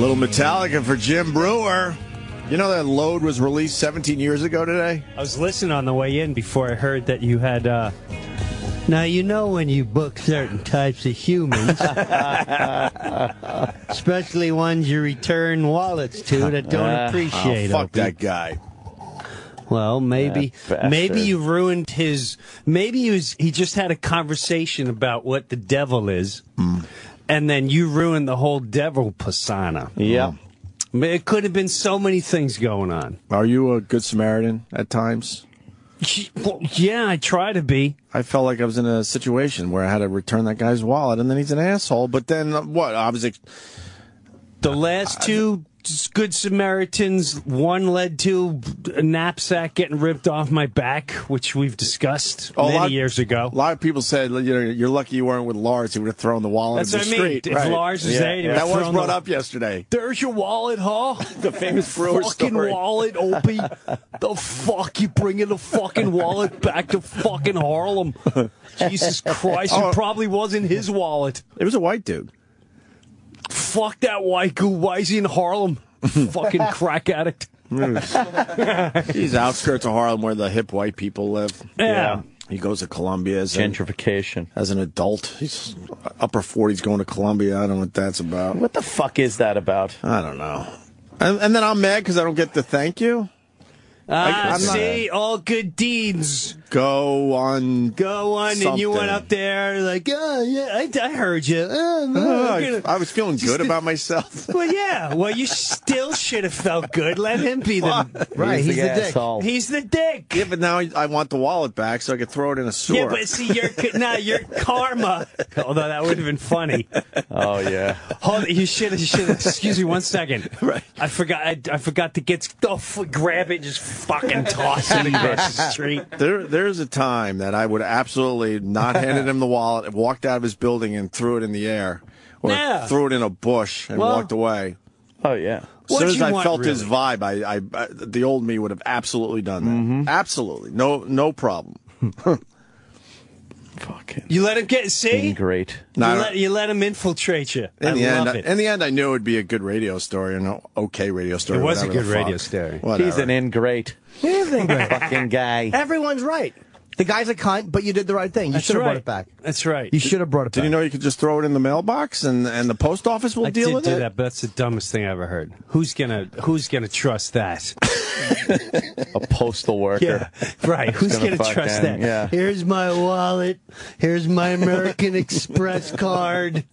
little Metallica for Jim Breuer. You know that Load was released 17 years ago today? I was listening on the way in before I heard that you had... Now, you know when you book certain types of humans, especially ones you return wallets to that don't appreciate it. Fuck that guy. Well, maybe you ruined his... Maybe he just had a conversation about what the devil is, and then you ruined the whole devil persona. Yeah. It could have been so many things going on. Are you a good Samaritan at times? Well, yeah, I try to be. I felt like I was in a situation where I had to return that guy's wallet, and then he's an asshole. But then, what? I was... The last two Good Samaritans, one led to a knapsack getting ripped off my back, which we've discussed many years ago. A lot of people said, you're lucky you weren't with Lars. He would have thrown the wallet in the street. If Lars was there, that was brought up yesterday. There's your wallet, huh? The famous Breuer fucking story. Wallet, Opie. The fuck you bringing the fucking wallet back to fucking Harlem? Jesus Christ! It probably wasn't his wallet. It was a white dude. Fuck that white goo. Why is he in Harlem? Fucking crack addict. He's outskirts of Harlem where the hip white people live. Yeah. He goes to Columbia as gentrification. As an adult. He's upper 40s going to Columbia. I don't know what that's about. What the fuck is that about? I don't know. And then I'm mad because I don't get to thank you. See, all good deeds go on, something. And you went up there like, oh yeah, I heard you. I was feeling good about myself. Well, yeah. Well, you still should have felt good. Let him be the right. He's the dick. He's the dick. Yeah, but now I want the wallet back so I could throw it in a sewer. Yeah, but see, your karma. Although that would have been funny. Oh yeah. Hold it. You should have. Excuse me, 1 second. Right. I forgot to grab it, and just fucking toss it across the street. There's a time that I would absolutely not handed him the wallet, walked out of his building and threw it in the air, or threw it in a bush and walked away. Oh yeah. As soon as I felt his vibe, I the old me would have absolutely done that. Absolutely, no problem. Fucking. You let him great. You let him infiltrate you. In the end, I knew it would be a good radio story, an okay radio story. It was a good radio story. Whatever. He's an ingrate. He's an ingrate. Fucking guy. Everyone's right. The guy's a cunt, but you did the right thing. You should have brought it back. That's right. You should have brought it back. Did you know you could just throw it in the mailbox and the post office will deal with it? I did do that, but that's the dumbest thing I ever heard. Who's gonna trust that? A postal worker. Yeah, right. Who's gonna trust that? Yeah. Here's my wallet. Here's my American Express card.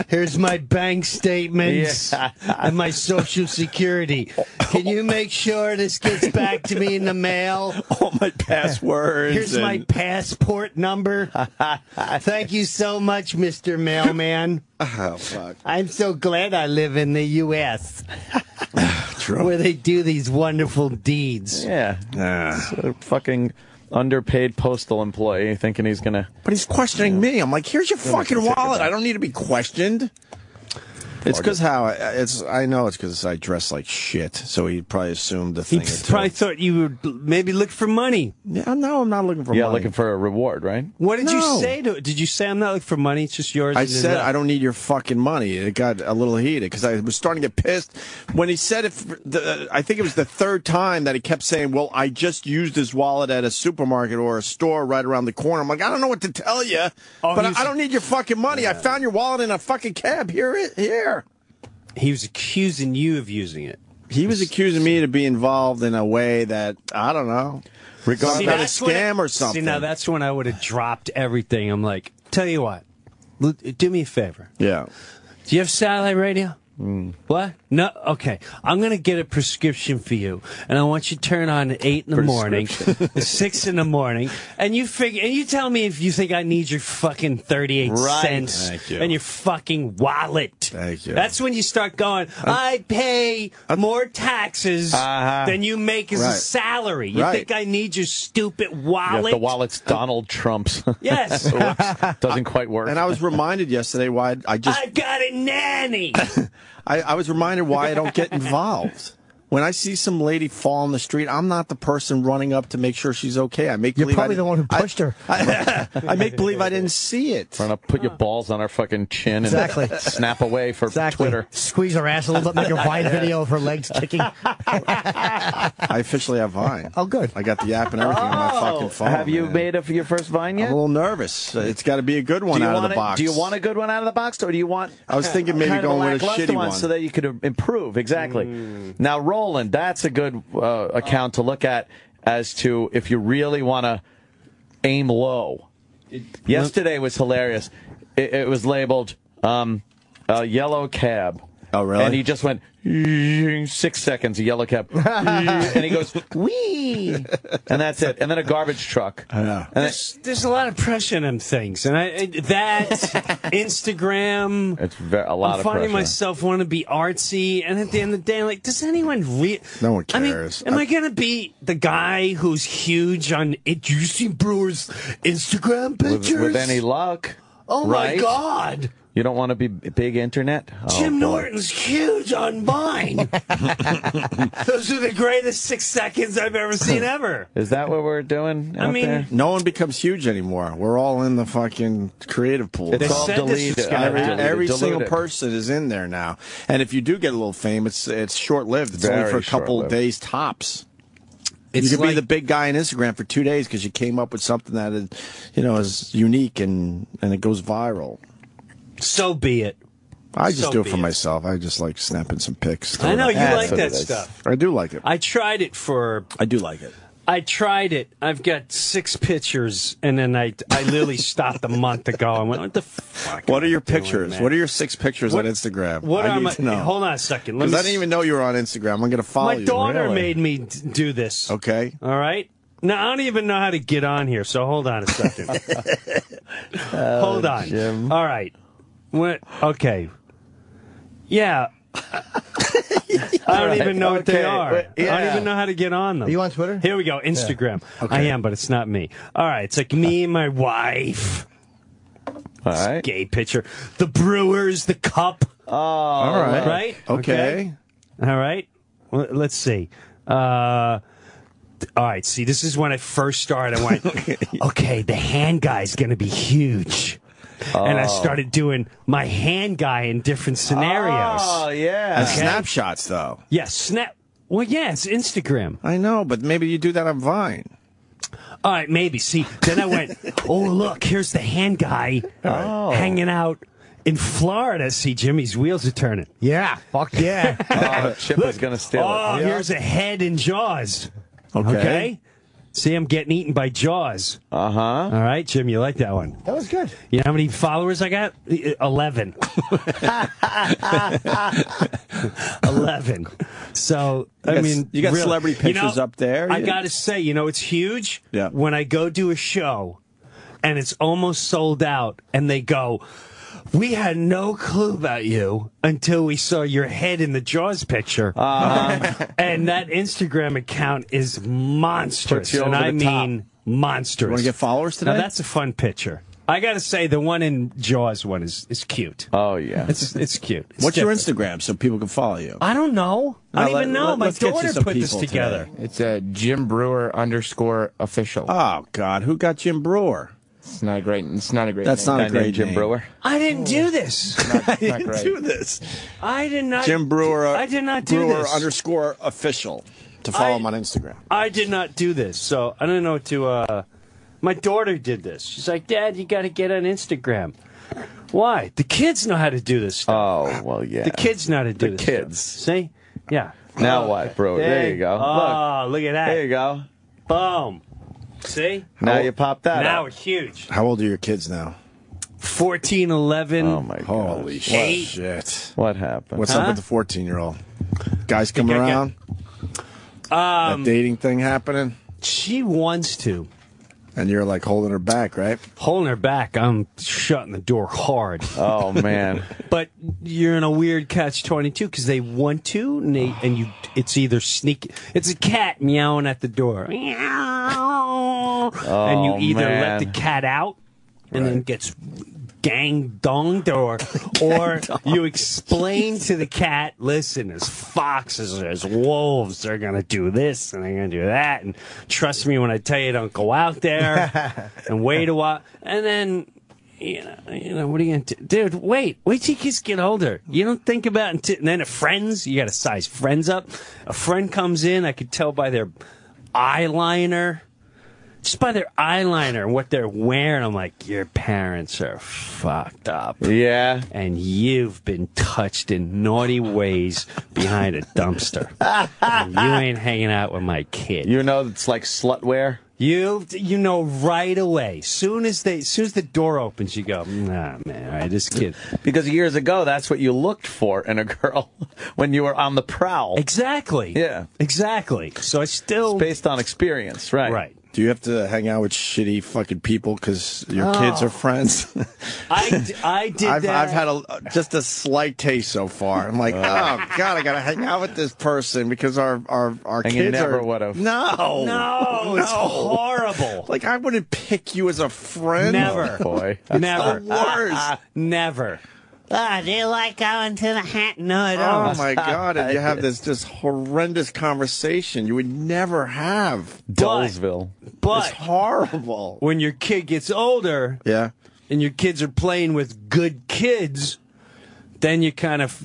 Here's my bank statements and my Social Security. Can you make sure this gets back to me in the mail? All my passwords. Here's my passport number. Thank you so much, Mr. Mailman. Oh, fuck. I'm so glad I live in the U.S. True. Where they do these wonderful deeds. Yeah. A fucking underpaid postal employee thinking he's going to... But he's questioning me. I'm like, here's your fucking wallet. I don't need to be questioned. It's because I know it's because I dress like shit, so he probably assumed the thing. He probably thought you would maybe look for money. Yeah, no, I'm not looking for money. Yeah, looking for a reward, right? What did you say to it? Did you say I'm not looking for money, it's just yours? I said I don't need your fucking money. It got a little heated because I was starting to get pissed when he said it. I think it was the third time that he kept saying, well, I just used his wallet at a supermarket or a store right around the corner. I'm like, I don't know what to tell you, but I don't need your fucking money. I found your wallet in a fucking cab. Here. He was accusing you of using it. He was accusing me to be involved in a way that, I don't know, regarding a scam or something. See, now that's when I would have dropped everything. I'm like, tell you what, do me a favor. Yeah. Do you have satellite radio? What? No? Okay. I'm going to get a prescription for you, and I want you to turn on at 8 in the morning, 6 in the morning, and you tell me if you think I need your fucking 38 cents and your fucking wallet. Thank you. That's when you start going, I pay more taxes than you make as a salary. You think I need your stupid wallet? Yeah, the wallet's Donald Trump's. Yes. Doesn't quite work. And I was reminded yesterday why I've got a nanny. I was reminded why I don't get involved. When I see some lady fall in the street, I'm not the person running up to make sure she's okay. I make You're believe probably the one who pushed her. I make believe I didn't see it. Trying to put your balls on her fucking chin and Exactly. snap away for Twitter. Squeeze her ass a little bit, make a Vine video of her legs kicking. I officially have Vine. Oh, good. I got the app and everything on my fucking phone. Have you man. made your first Vine yet? I'm a little nervous. It's got to be a good one out of the box. Do you want a good one out of the box, or do you want? I was thinking maybe kind of going with a lackluster shitty one. so that you could improve. Exactly. Now, Roland, that's a good account to look at as to if you really want to aim low. Yesterday was hilarious. It was labeled yellow cab. Oh, really? And he just went 6 seconds, a yellow cab, and he goes wee, and that's it. And then a garbage truck. Yeah. And There's a lot of pressure in them things, and Instagram. it's a lot I'm of finding pressure. myself want to be artsy, and at the end of the day, I'm like, does anyone No one cares. I mean, am I gonna be the guy who's huge on it? Do you see Brewer's Instagram pictures? with any luck. Oh right? my God! You don't want to be big internet? Jim boy. Norton's huge on mine. Those are the greatest 6 seconds I've ever seen ever. Is that what we're doing out there? No one becomes huge anymore. We're all in the fucking creative pool. It's all said this deleted. was gonna happen. Every Deleted. single person is in there now. And if you do get a little fame, it's short-lived. It's only Very for a couple short-lived. days tops. It's You could be like- the big guy on Instagram for 2 days because you came up with something that is, is unique and it goes viral. So be it. I just So do it be for it. myself. I just like snapping some pics. I know you That's like what that it is. stuff. I do like it. I tried it for. I do like it. I tried it. I've got 6 pictures, and then I literally stopped a month ago. I went, what the fuck? What are your am I doing, pictures? man? What are your 6 pictures What- on Instagram? What I are need my? to know. Hold on a second. Let Because me I didn't even know you were on Instagram. I'm going to follow My you. daughter Really? made me do this. Okay. All right. Now I don't even know how to get on here. So hold on a second. Hold on. Jim. All right. What? Okay. Yeah. I don't even know what they Okay. are. But, yeah. I don't even know how to get on them. Are you on Twitter? Here we go. Instagram. Okay. I am, but it's not me. All right. It's like me and my wife. All right. Gay picture. The Brewers, the cup. All right. Right? Okay. All right. Well, let's see. All right. See, this is when I first started. I went, okay, the hand guy's going to be huge. And I started doing my hand guy in different scenarios. Oh, yeah. And snapshots, though. Yeah, snap. Well, yeah, it's Instagram. I know, but maybe you do that on Vine. All right, maybe. See, then I went, oh, look, here's the hand guy hanging out in Florida. See, Jimmy's wheels are turning. Yeah. Fuck yeah. Oh, Chip is going to steal Oh, it. here's a head in Jaws. Okay. Okay? See, I'm getting eaten by Jaws. Uh-huh. All right, Jim, you like that one. That was good. You know how many followers I got? 11. 11. So, I mean, you got really, celebrity pictures up there. I Yeah. got to say, it's huge. Yeah. When I go do a show and it's almost sold out and they go, we had no clue about you until we saw your head in the Jaws picture. And that Instagram account is monstrous. Puts you And over I the top. mean monstrous. You want to get followers today? Now, that's a fun picture. I got to say, the one in Jaws one is cute. Oh, yeah. It's cute. It's What's different. your Instagram so people can follow you? I don't know. I don't Now, even know. My let's get you daughter some put this people together. today. It's Jim Brewer _official. Oh, God. Who got Jim Brewer? It's not a great. It's not a great. That's name. not a Guy great named Jim name. Brewer. I didn't do this. Not great. Do this. I did not. Jim Brewer. I did not do Brewer this. _official to follow him on Instagram. I did not do this, so I don't know what to. My daughter did this. She's like, Dad, you got to get on Instagram. Why? The kids know how to do this stuff. Oh, well, yeah. The kids know how to do The this kids. stuff. See? Yeah. Now what, bro? There you go. Oh, look at that. There you go. Boom. See? Now you pop that Now up. it's huge. How old are your kids now? 14, 11. Oh, my God. Holy Eight. shit. What happened? What's up with the 14-year-old? Guys come Think I around? That dating thing happening? She wants to. And you're like holding her back, right? Holding her back, I'm shutting the door hard. Oh, man. But you're in a weird catch-22 because they want to, and you. It's either sneak. It's a cat meowing at the door, and you either let man. the cat out, and then gets gang donged, or you explain to the cat, listen, there's foxes, there's wolves, they're going to do this and they're going to do that, and trust me when I tell you, don't go out there, and wait a while, and then, you know, what are you going to do? Dude, wait till your kids get older. You don't think about it and then friends, you got to size friends up. A friend comes in, I could tell by their eyeliner, just by their eyeliner and what they're wearing, I'm like, your parents are fucked up. Yeah. And you've been touched in naughty ways behind a dumpster. And you ain't hanging out with my kid. You know, it's like slutwear. You know right away. Soon as the door opens, you go, nah, man, all right, this kid. Because years ago, that's what you looked for in a girl when you were on the prowl. Exactly. Yeah. Exactly. So I still... It's based on experience, right? Right. Do you have to hang out with shitty fucking people because your kids are friends? I did that. I've had just a slight taste so far. I'm like, oh God, I gotta hang out with this person because our And kids you never are. would have. No, it's horrible. Like I wouldn't pick you as a friend. Never. Oh, boy. Never. The worst. Never. Do you like going to the hat? No, I don't. Oh my God! And you have this just horrendous conversation you would never have. Dullsville. But It's horrible. when your kid gets older, Yeah. and your kids are playing with good then you kind of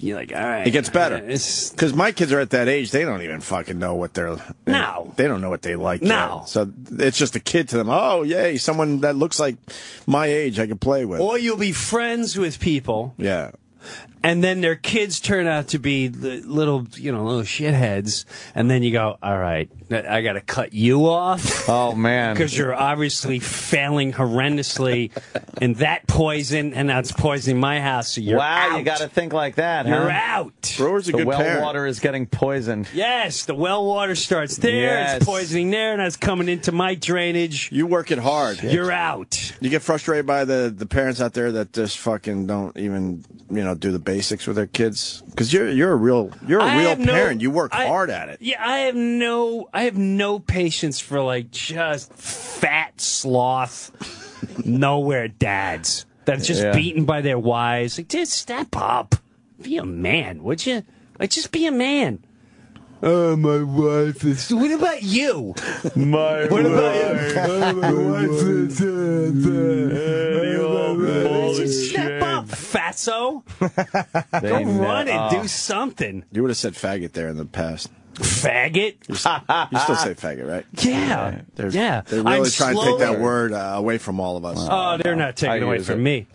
you're like, all right. It gets better. It's, Because my kids are at that age, they don't even fucking know what they're. No. They don't know what they like. No. Yet. So it's just a kid to them. Oh, yay, someone that looks like my age I can play with. or you'll be friends with people, Yeah. and then their kids turn out to be little shitheads, and then you go, all right, I got to cut you off. Oh, man. Because you're obviously failing horrendously, and that poison, and now it's poisoning my house, so you're out. You got to think like that, huh? You're out. Brewer's a The good well parent. water is getting poisoned. Yes, the well water starts there, Yes. it's poisoning there, and it's coming into my drainage. You work it hard. You're out. You get frustrated by the parents out there that just fucking don't even do the basics with their kids because you're a real parent. You work hard at it. Yeah, I have no patience for like just fat sloth nowhere dads that's just beaten by their wives. Like, dude, step up, be a man, would you? Like, just be a man. Oh, my wife is. What about you? My wife is. Just step up, fatso. Go run and do something. You would have said faggot there in the past. Faggot? You still say faggot, right? Yeah. They're really trying to take that word away from all of us. Oh, they're not taking away from me.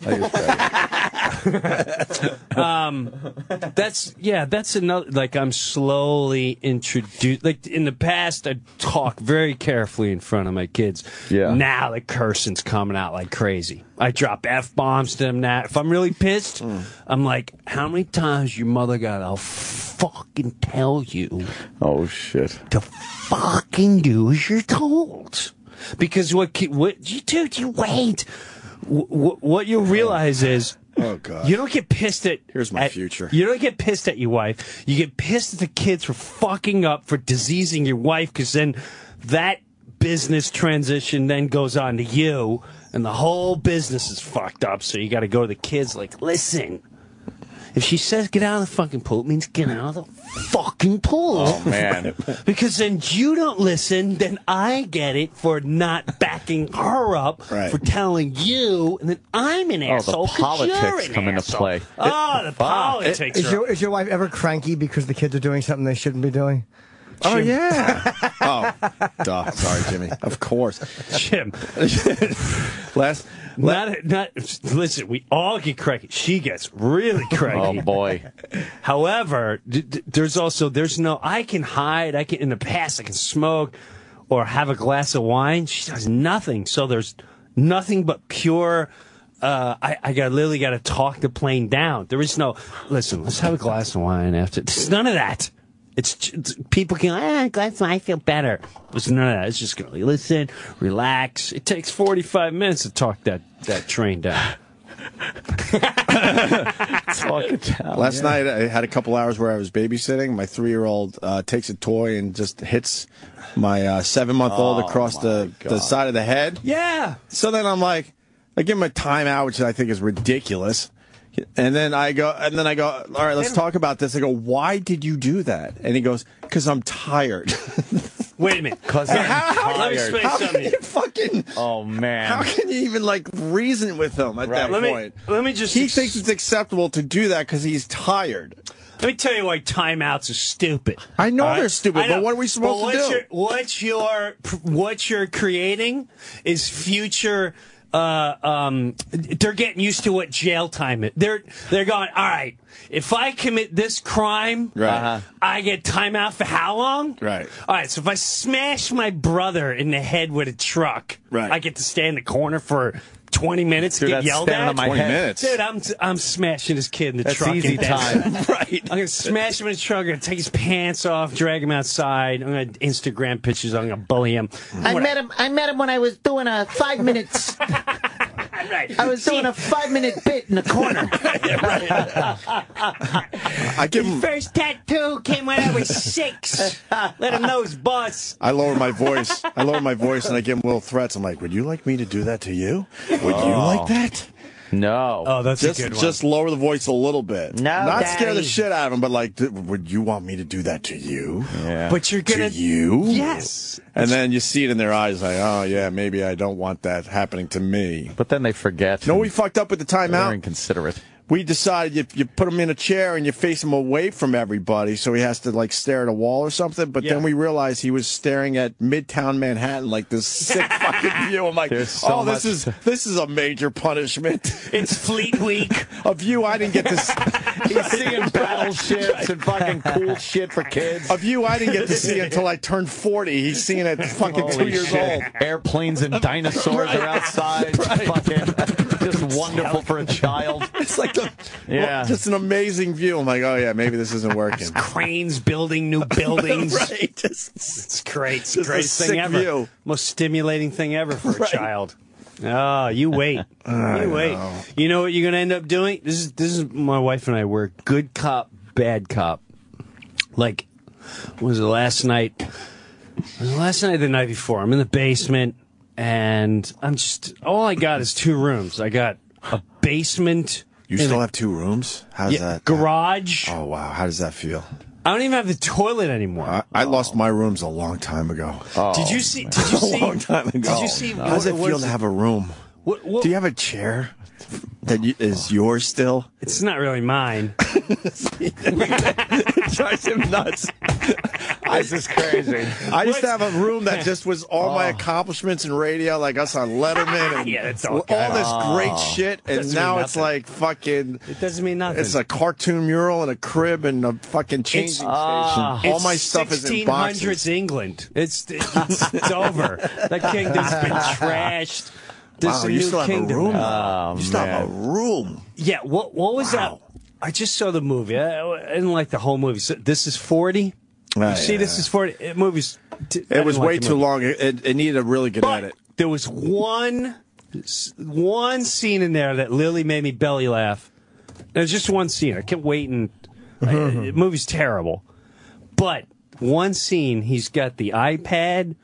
That's another. Like, I'm slowly introduced. Like in the past, I'd talk very carefully in front of my kids. Yeah. Now the cursing's coming out like crazy. I drop F-bombs to them. Now, if I'm really pissed, I'm like, how many times your mother I'll fucking tell you. Oh, shit. To fucking do as you're told. Because dude, you wait. What you'll realize is, oh God, you don't get pissed at. Here's my future. You don't get pissed at your wife. You get pissed at the kids for fucking up, for diseasing your wife, because then that business transition then goes on to you, and the whole business is fucked up. So you got to go to the kids like, listen. If she says get out of the fucking pool, it means get out of the fucking pool. Oh, man. Because then you don't listen, then I get it for not backing her up, for telling you, and then I'm an asshole. The politics come into play. Oh, the politics. Is your wife ever cranky because the kids are doing something they shouldn't be doing? Oh, yeah. Duh. Sorry, Jimmy. Of course. Jim. Listen, we all get cranky. She gets really cranky. Oh, boy. However, I can hide. In the past, I can smoke or have a glass of wine. She does nothing. So there's nothing but pure. I literally got to talk the plane down. There is no, listen, let's have a glass of wine after. There's none of that. It's people can glass of wine, I feel better. There's none of that. It's just going to listen, relax. It takes 45 minutes to talk that train down. Last night I had a couple hours where I was babysitting. My 3-year-old takes a toy and just hits my 7-month-old across the side of the head. Yeah. So then I'm like, I give him a timeout, which I think is ridiculous. And then I go, all right, let's talk about this. I go, why did you do that? And he goes, because I'm tired. Wait a minute. Because let me explain How something. can you fucking? Oh man! How can you even like reason with him at that point? Let me just. He thinks it's acceptable to do that because he's tired. Let me tell you why timeouts are stupid. I know All they're right? stupid, I know. but what are we supposed to do? What you're creating is future. They're getting used to what jail time is. They're going, all right, if I commit this crime, Right. I get timeout for how long? Right. All right, so if I smash my brother in the head with a truck, Right. I get to stay in the corner for 20 minutes Dude, to get that's yelled standing at. on my 20 head. minutes. Dude, I'm smashing this kid in the That's truck. easy and dancing. time. Right. I'm gonna smash him in his truck. I'm gonna take his pants off, drag him outside. I'm gonna Instagram pictures. I'm gonna bully him. I met him when I was doing a 5 minutes. Right. I was doing a 5-minute bit in the corner. I give him. First tattoo came when I was 6. Let him know his boss. I lower my voice. And I give him little threats. I'm like, would you like me to do that to you? Would you like that? No. Oh, that's Just, a good one. just lower the voice a little bit. No, Not scare the Daddy. shit out of him, but like, would you want me to do that to you? Yeah. But you're To gonna. you? Yes. And then you see it in their eyes, like, oh yeah, maybe I don't want that happening to me. But then they forget. No, we fucked up with the They're timeout. inconsiderate. We decided you put him in a chair and you face him away from everybody, so he has to like stare at a wall or something. But then we realized he was staring at Midtown Manhattan, like this sick fucking view. I'm like, There's so this is a major punishment. It's Fleet Week. A view I didn't get to. He's seeing battleships and fucking cool shit for kids. A view I didn't get to see until I turned 40. He's seeing it fucking 2 years old. Airplanes and dinosaurs are outside. Fucking just wonderful for a child. It's like Yeah. just an amazing view. I'm like, oh yeah, maybe this isn't working. Cranes building new buildings. Right, It's great. It's the Just a greatest sick thing ever. view. Most stimulating thing ever for a Right. child. Oh, you wait. You wait. You know what you're going to end up doing? This is my wife and I. We're good cop, bad cop. Like, was it last night? The night before. I'm in the basement, and I'm just, all I got is 2 rooms. I got a basement. You still have 2 rooms? How's that? Garage. Oh wow, how does that feel? I don't even have the toilet anymore. I lost my rooms a long time ago. Did you see? Did you see? A long time ago. Did you see? How does it feel to have a room? What, Do you have a chair that is yours still? It's not really mine. It drives him nuts. This is crazy. I used to have a room that just was all my accomplishments in radio, like us on Letterman and Yeah, that's all this great shit. And Doesn't now mean it's nothing. like fucking. It doesn't mean nothing. It's a cartoon mural and a crib and a fucking changing station. All my stuff is in 1600s boxes. England. It's over. That kingdom's been trashed. This Wow, is a you new still have kingdom. a room? Oh, You still have a room? Yeah. What was that? I just saw the movie. I didn't like the whole movie. So, This is 40. You see, This is 40. Movies. It was way too long. It needed a really good But edit. there was one scene in there that literally made me belly laugh. There's just one scene. I kept waiting. The movie's terrible. But one scene, he's got the iPad,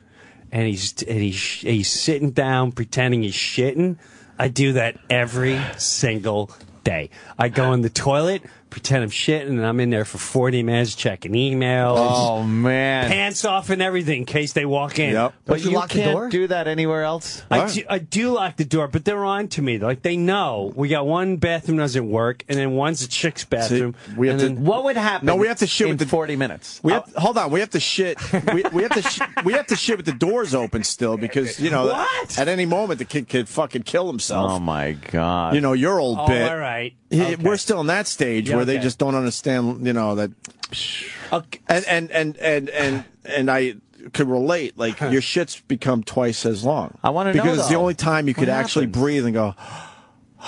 and he's sitting down pretending he's shitting. I do that every single day. I go in the toilet, pretend I'm shitting, and I'm in there for 40 minutes checking emails. Oh man. Pants off and everything in case they walk in. Yep. But Don't you you lock the can't door? do that anywhere else. I do lock the door, but they're on to me. Like, they know. We got one bathroom doesn't work, and then one's a chick's bathroom. we have and to- then, What would happen? No, we have to shit in with the 40 minutes. Hold on, we have to shit. We have to we have to shit with the doors open still because What? at any moment the kid could fucking kill himself. Oh my god. You know, your old oh, bit. all right. Yeah, Okay. We're still in that stage Yeah, where they okay. just don't understand. You know that, Okay. and I could relate. Like your shits become twice as long. I wanna know, because it's the though. only time you could What actually happens? breathe and go.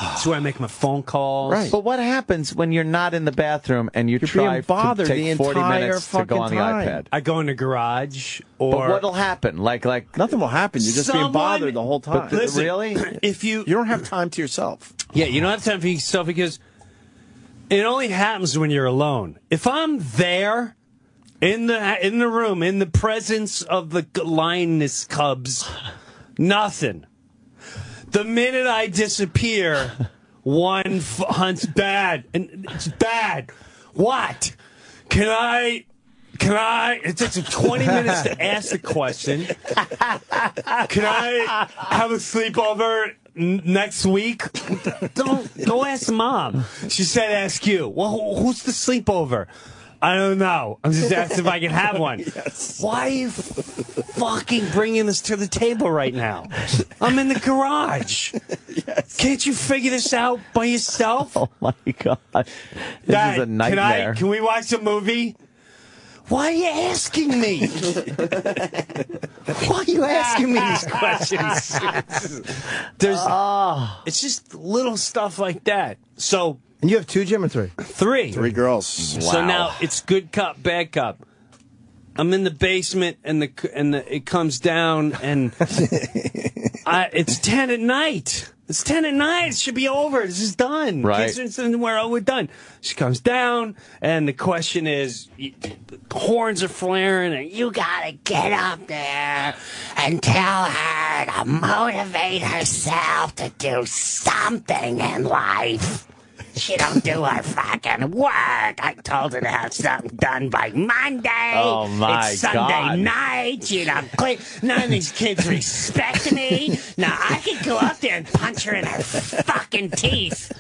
That's why I make my phone calls. Right. But what happens when you're not in the bathroom and you You're try being bothered to the take 40 entire minutes to go on the fucking time. iPad? I go in the garage, or But what'll happen? Like Nothing will happen. You're just being Someone- bothered the whole time. But listen, really? if you You don't have time to yourself. yeah, you don't have time for yourself because it only happens when you're alone. If I'm there in the room, in the presence of the lioness cubs, nothing. The minute I disappear, one hunts bad, and it's bad. What? Can I? It takes him 20 minutes to ask the question. Can I have a sleepover next week? Don't go ask Mom. She said ask you. Well, who's the sleepover? I don't know. I'm just asking if I can have one. Yes. Why are you fucking bringing this to the table right now? I'm in the garage. Yes. Can't you figure this out by yourself? Oh, my God. This is a nightmare. Can we watch a movie? Why are you asking me? Why are you asking me these questions? It's just little stuff like that. So... And you have 2, Jim, or 3? 3. 3 girls. Wow. So now it's good cop, bad cop. I'm in the basement, and it comes down, and it's 10 at night. It's 10 at night. It should be over. This is done. Right. We're done. She comes down, and the question is, horns are flaring, and you gotta get up there and tell her to motivate herself to do something in life. She don't do her fucking work. I told her to have something done by Monday. Oh, my It's Sunday God. night. She don't clean. None of these kids respect me. Now, I could go up there and punch her in her fucking teeth.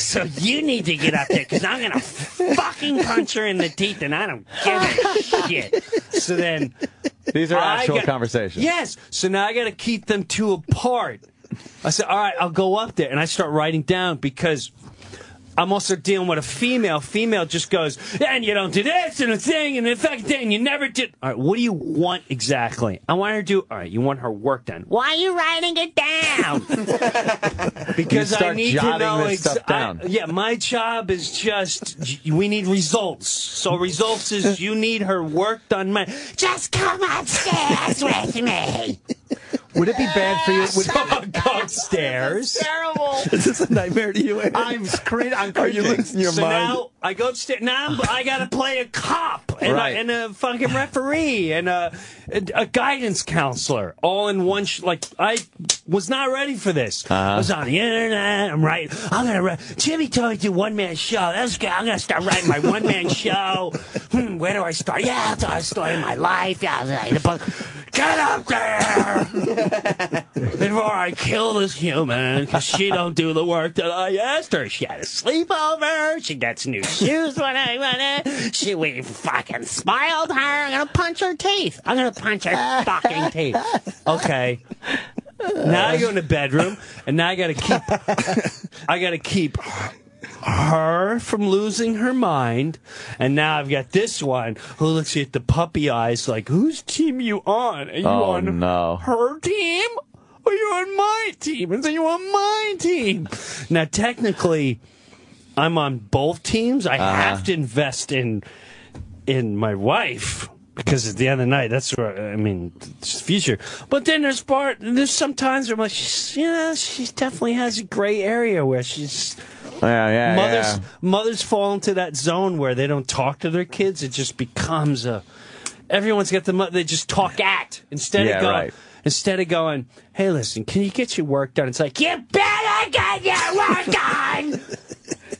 So you need to get up there, because I'm going to fucking punch her in the teeth, and I don't give a shit. So then... These are actual conversations. Yes. So now I got to keep them 2 apart. I said, all right, I'll go up there. And I start writing down, because... I'm also dealing with a female. Female just goes, and you don't do this and a thing and the fucking thing. You never did. All right, what do you want exactly? I want her to do. All right, you want her work done. Why are you writing it down? Because I need to know this stuff down. Yeah, my job is just we need results. So results is you need her work done. Just come upstairs with me. Would it be bad for you? Go upstairs. Terrible. Is this a nightmare to you, Ed? I'm Are you losing your So mind? now I go upstairs. Now I got to play a cop and, Right. and a fucking referee and a guidance counselor all in one. I was not ready for this. I was on the internet. I'm right. I'm gonna. Jimmy told me to do one-man show. That's good. I'm gonna start writing my one-man show. Where do I start? Yeah, I'll tell a story of my life. Yeah, get up there before I kill this human, because she don't do the work that I asked her. She had a sleepover. She gets new shoes when I want it. We fucking smiled her. I'm gonna punch her teeth. I'm gonna punch her fucking teeth. Okay. Now I go in the bedroom, and now I gotta keep her from losing her mind, and now I've got this one who looks at the puppy eyes like, whose team you on? Are you on her team? Or are you on my team? And so you on my team. Now, technically, I'm on both teams. I have to invest in my wife, because at the end of the night, that's where, I mean, it's the future. But then there's some times where I'm like, she definitely has a gray area where she's... Mothers fall into that zone where they don't talk to their kids. It just becomes everyone's got they just talk at instead of going, hey, listen, can you get your work done? It's like, you better get your work done.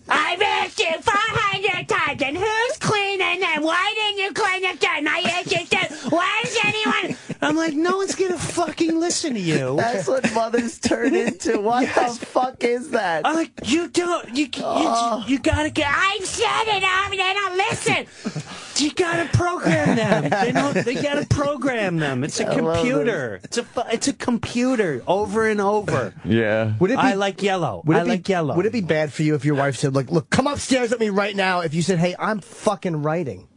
I've asked you 400 times, and who's cleaning them? Why didn't you clean them done? I asked you, why does anyone... I'm like, no one's going to fucking listen to you. That's what mothers turn into. What the fuck is that? I'm like, you don't... You got to get... I've said it, they don't listen. You got to program them. They got to program them. It's a computer. It's a computer over and over. Yeah. I like yellow. Yellow. Would it be bad for you if your wife said, like, look, come upstairs with me right now, if you said, hey, I'm fucking writing?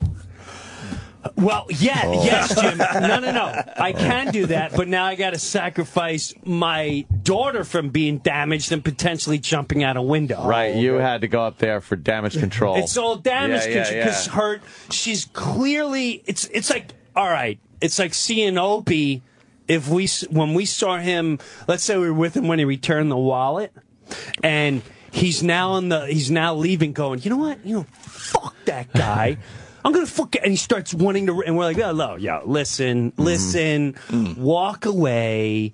Well, yes, Jim. No. I can do that, but now I got to sacrifice my daughter from being damaged and potentially jumping out a window. Right, you had to go up there for damage control. It's all damage control because she's clearly. It's like, all right. It's like seeing Opie. When we saw him, let's say we were with him when he returned the wallet, and he's now leaving, going, you know what? Fuck that guy. I'm going to fuck it. And he starts wanting to, and we're like, listen, walk away.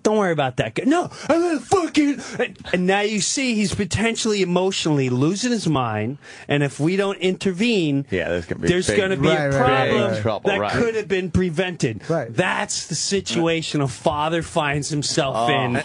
Don't worry about that guy. No, I'm gonna fucking. And now you see he's potentially emotionally losing his mind, and if we don't intervene, there's gonna be a problem big trouble, that could have been prevented. Right. That's the situation a father finds himself in.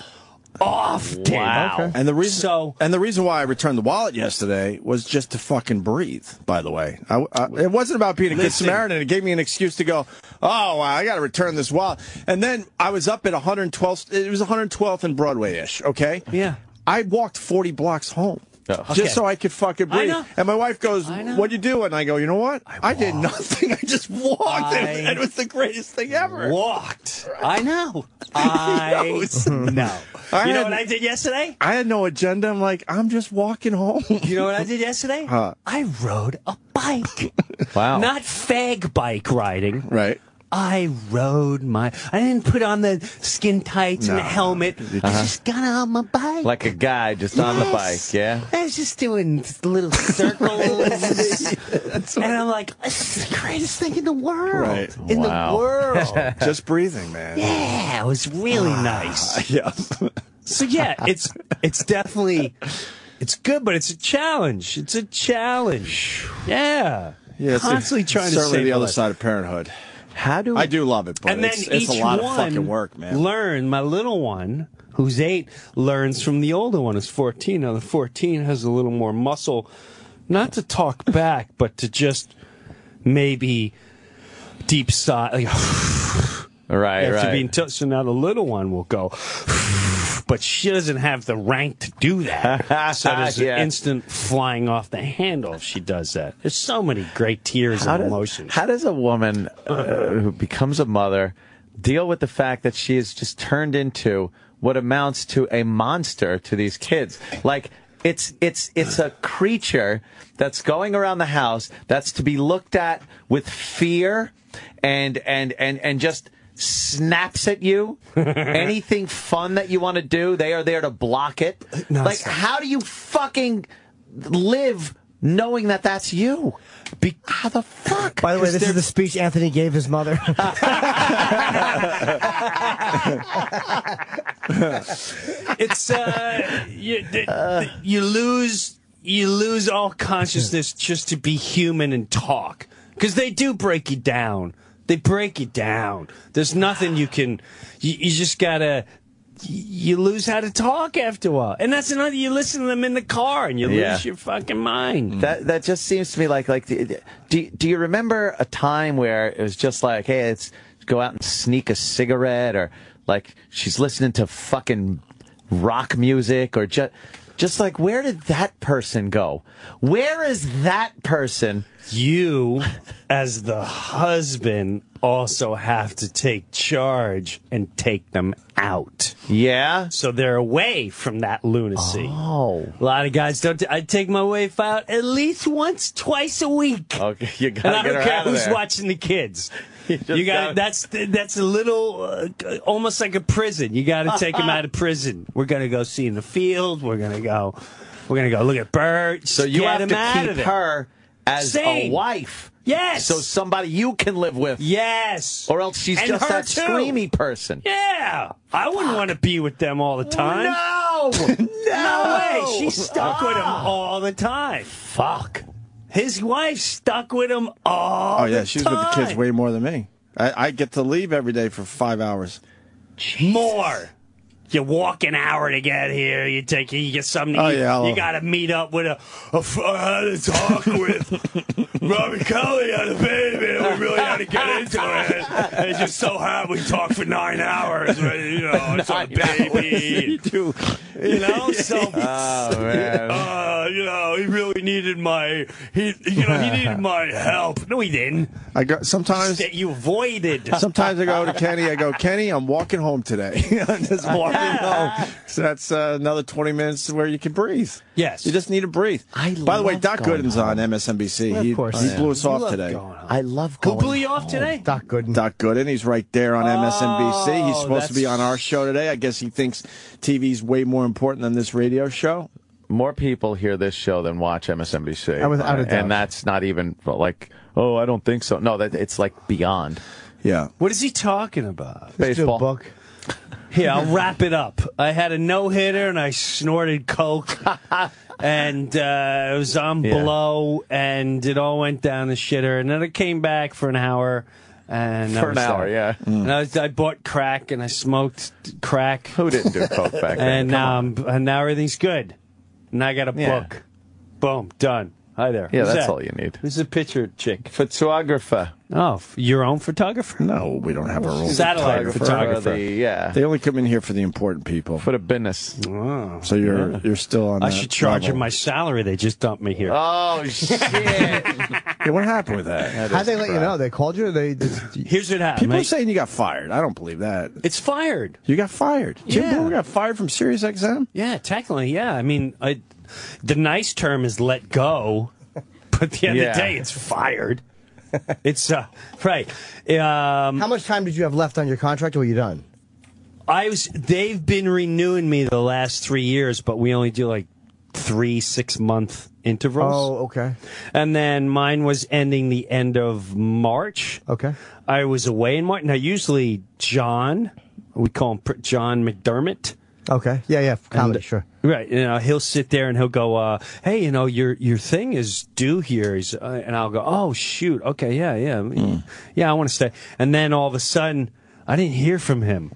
Often. Wow. Okay. And the reason why I returned the wallet yesterday was just to fucking breathe. By the way, it wasn't about being a good Samaritan. It gave me an excuse to go. Oh, I got to return this wallet. And then I was up at 112th. It was 112th and Broadway-ish. Okay. Yeah. I walked 40 blocks home. Just so I could fucking breathe. I know. And my wife goes, "What'd you do?" And I go, "You know what? I did nothing. I just walked. And it was the greatest thing ever." Walked. I know. I know. You know what I did yesterday? I had no agenda. I'm like, I'm just walking home. You know what I did yesterday? I rode a bike. Wow. Not fag bike riding. Right. I rode I didn't put on the skin tights and the helmet. I just got on my bike. Like a guy just on the bike, yeah? I was just doing little circles. And I'm like, this is the greatest thing in the world. Right. In the world. Just breathing, man. Yeah, it was really nice. Yeah. So yeah, it's definitely, it's good, but it's a challenge. It's a challenge. Yeah. Yeah, constantly trying to certainly save the other life. side of parenthood. I do love it, but And then it's a lot of fucking work, man. My little one, who's 8, learns from the older one, who's 14. Now the 14 has a little more muscle, not to talk back, but to just maybe deep sigh, like, after being touched. So now the little one will go. But she doesn't have the rank to do that. So there's an instant flying off the handle if she does that. There's so many great tears and emotions. How does a woman who becomes a mother deal with the fact that she is just turned into what amounts to a monster to these kids? Like, it's a creature that's going around the house that's to be looked at with fear and just snaps at you. Anything fun that you want to do, they are there to block it. No, like, how do you fucking live knowing that that's you? How the fuck? By the way, this is the speech Anthony gave his mother. It's you lose all consciousness just to be human and talk, because they do break you down. They break you down. There's nothing you can. You just gotta. You lose how to talk after a while, and that's another. You listen to them in the car, and you lose your fucking mind. That just seems to me like do you remember a time where it was just like, hey, let's go out and sneak a cigarette, or like she's listening to fucking rock music, or just like, where did that person go? Where is that person? You, as the husband, also have to take charge and take them out. Yeah? So they're away from that lunacy. Oh. A lot of guys don't. I take my wife out at least once, twice a week. Okay, you And gotta I get don't her care out of who's there. watching the kids. You got that's a little almost like a prison. You got to take them out of prison. We're gonna go see in the field. We're gonna go look at birds. So you Get have 'em out to of keep there. her as a wife. Yes. So somebody you can live with. Yes. Or else she's And just her that too. screamy person. Yeah. I wouldn't want to be with them all the time. No! No way. She's stuck with him all the time. Fuck. His wife's stuck with him all the time. Oh, yeah, she's with the kids way more than me. I get to leave every day for 5 hours. More. You walk an hour to get here. You get something to eat. Yeah, you got to meet up with I had to talk with Robert Kelly had a baby, and we really had to get into it. And it just so happened we talked for 9 hours. You know, it's a baby. You know, so Oh, man. you know, he really needed he needed my help. No, he didn't. Sometimes That you avoided. Sometimes I go to Kenny. I go, Kenny, I'm walking home today. I'm just walking home. So that's another 20 minutes where you can breathe. Yes. You just need to breathe. By the way, Doc Gooden's on MSNBC. Of course. He blew us off today. I love Who going blew you off today? Doc Gooden. Doc Gooden, he's right there on MSNBC. He's supposed to be that's- on our show today. I guess he thinks TV's way more important than this radio show. More people hear this show than watch MSNBC. Without a doubt. And that's not even like, oh, I don't think so. No, it's like beyond. Yeah. What is he talking about? Let's do a Baseball. book. Here, I'll wrap it up. I had a no-hitter, and I snorted coke, and it was on blow, and it all went down the shitter. And then I came back for an hour. And For an hour, yeah. And I bought crack, and I smoked crack. Who didn't do coke back then? And now everything's good. And I got a book. Boom, done. Hi there. Yeah, Who's that's that? all you need. Who's a picture chick? Photographer. Oh, your own photographer? No, we don't have our own Satellite photographer. They only come in here for the important people. For the business. Oh, So you're still on. I that should charge level. him my salary. They just dumped me here. Oh, shit. Yeah, what happened with that? How'd they let you know? They called you? Or they just... Here's what happened. People are mate. saying you got fired. I don't believe that. It's fired. You got fired. Jim Yeah. Brewer got fired from Sirius XM? Yeah, technically, yeah. I mean, the nice term is let go, but at the end of the day, it's fired. It's right. How much time did you have left on your contract, or were you done? They've been renewing me the last 3 years, but we only do like 3 6-month intervals. Oh, okay. And then mine was ending the end of March. Okay. I was away in March. Now, usually John, we call him John McDermott. Okay. Yeah, comedy, sure. Right, he'll sit there and he'll go, "Hey, your thing is due here." And I'll go, "Oh shoot, okay, yeah, I want to stay." And then all of a sudden, I didn't hear from him.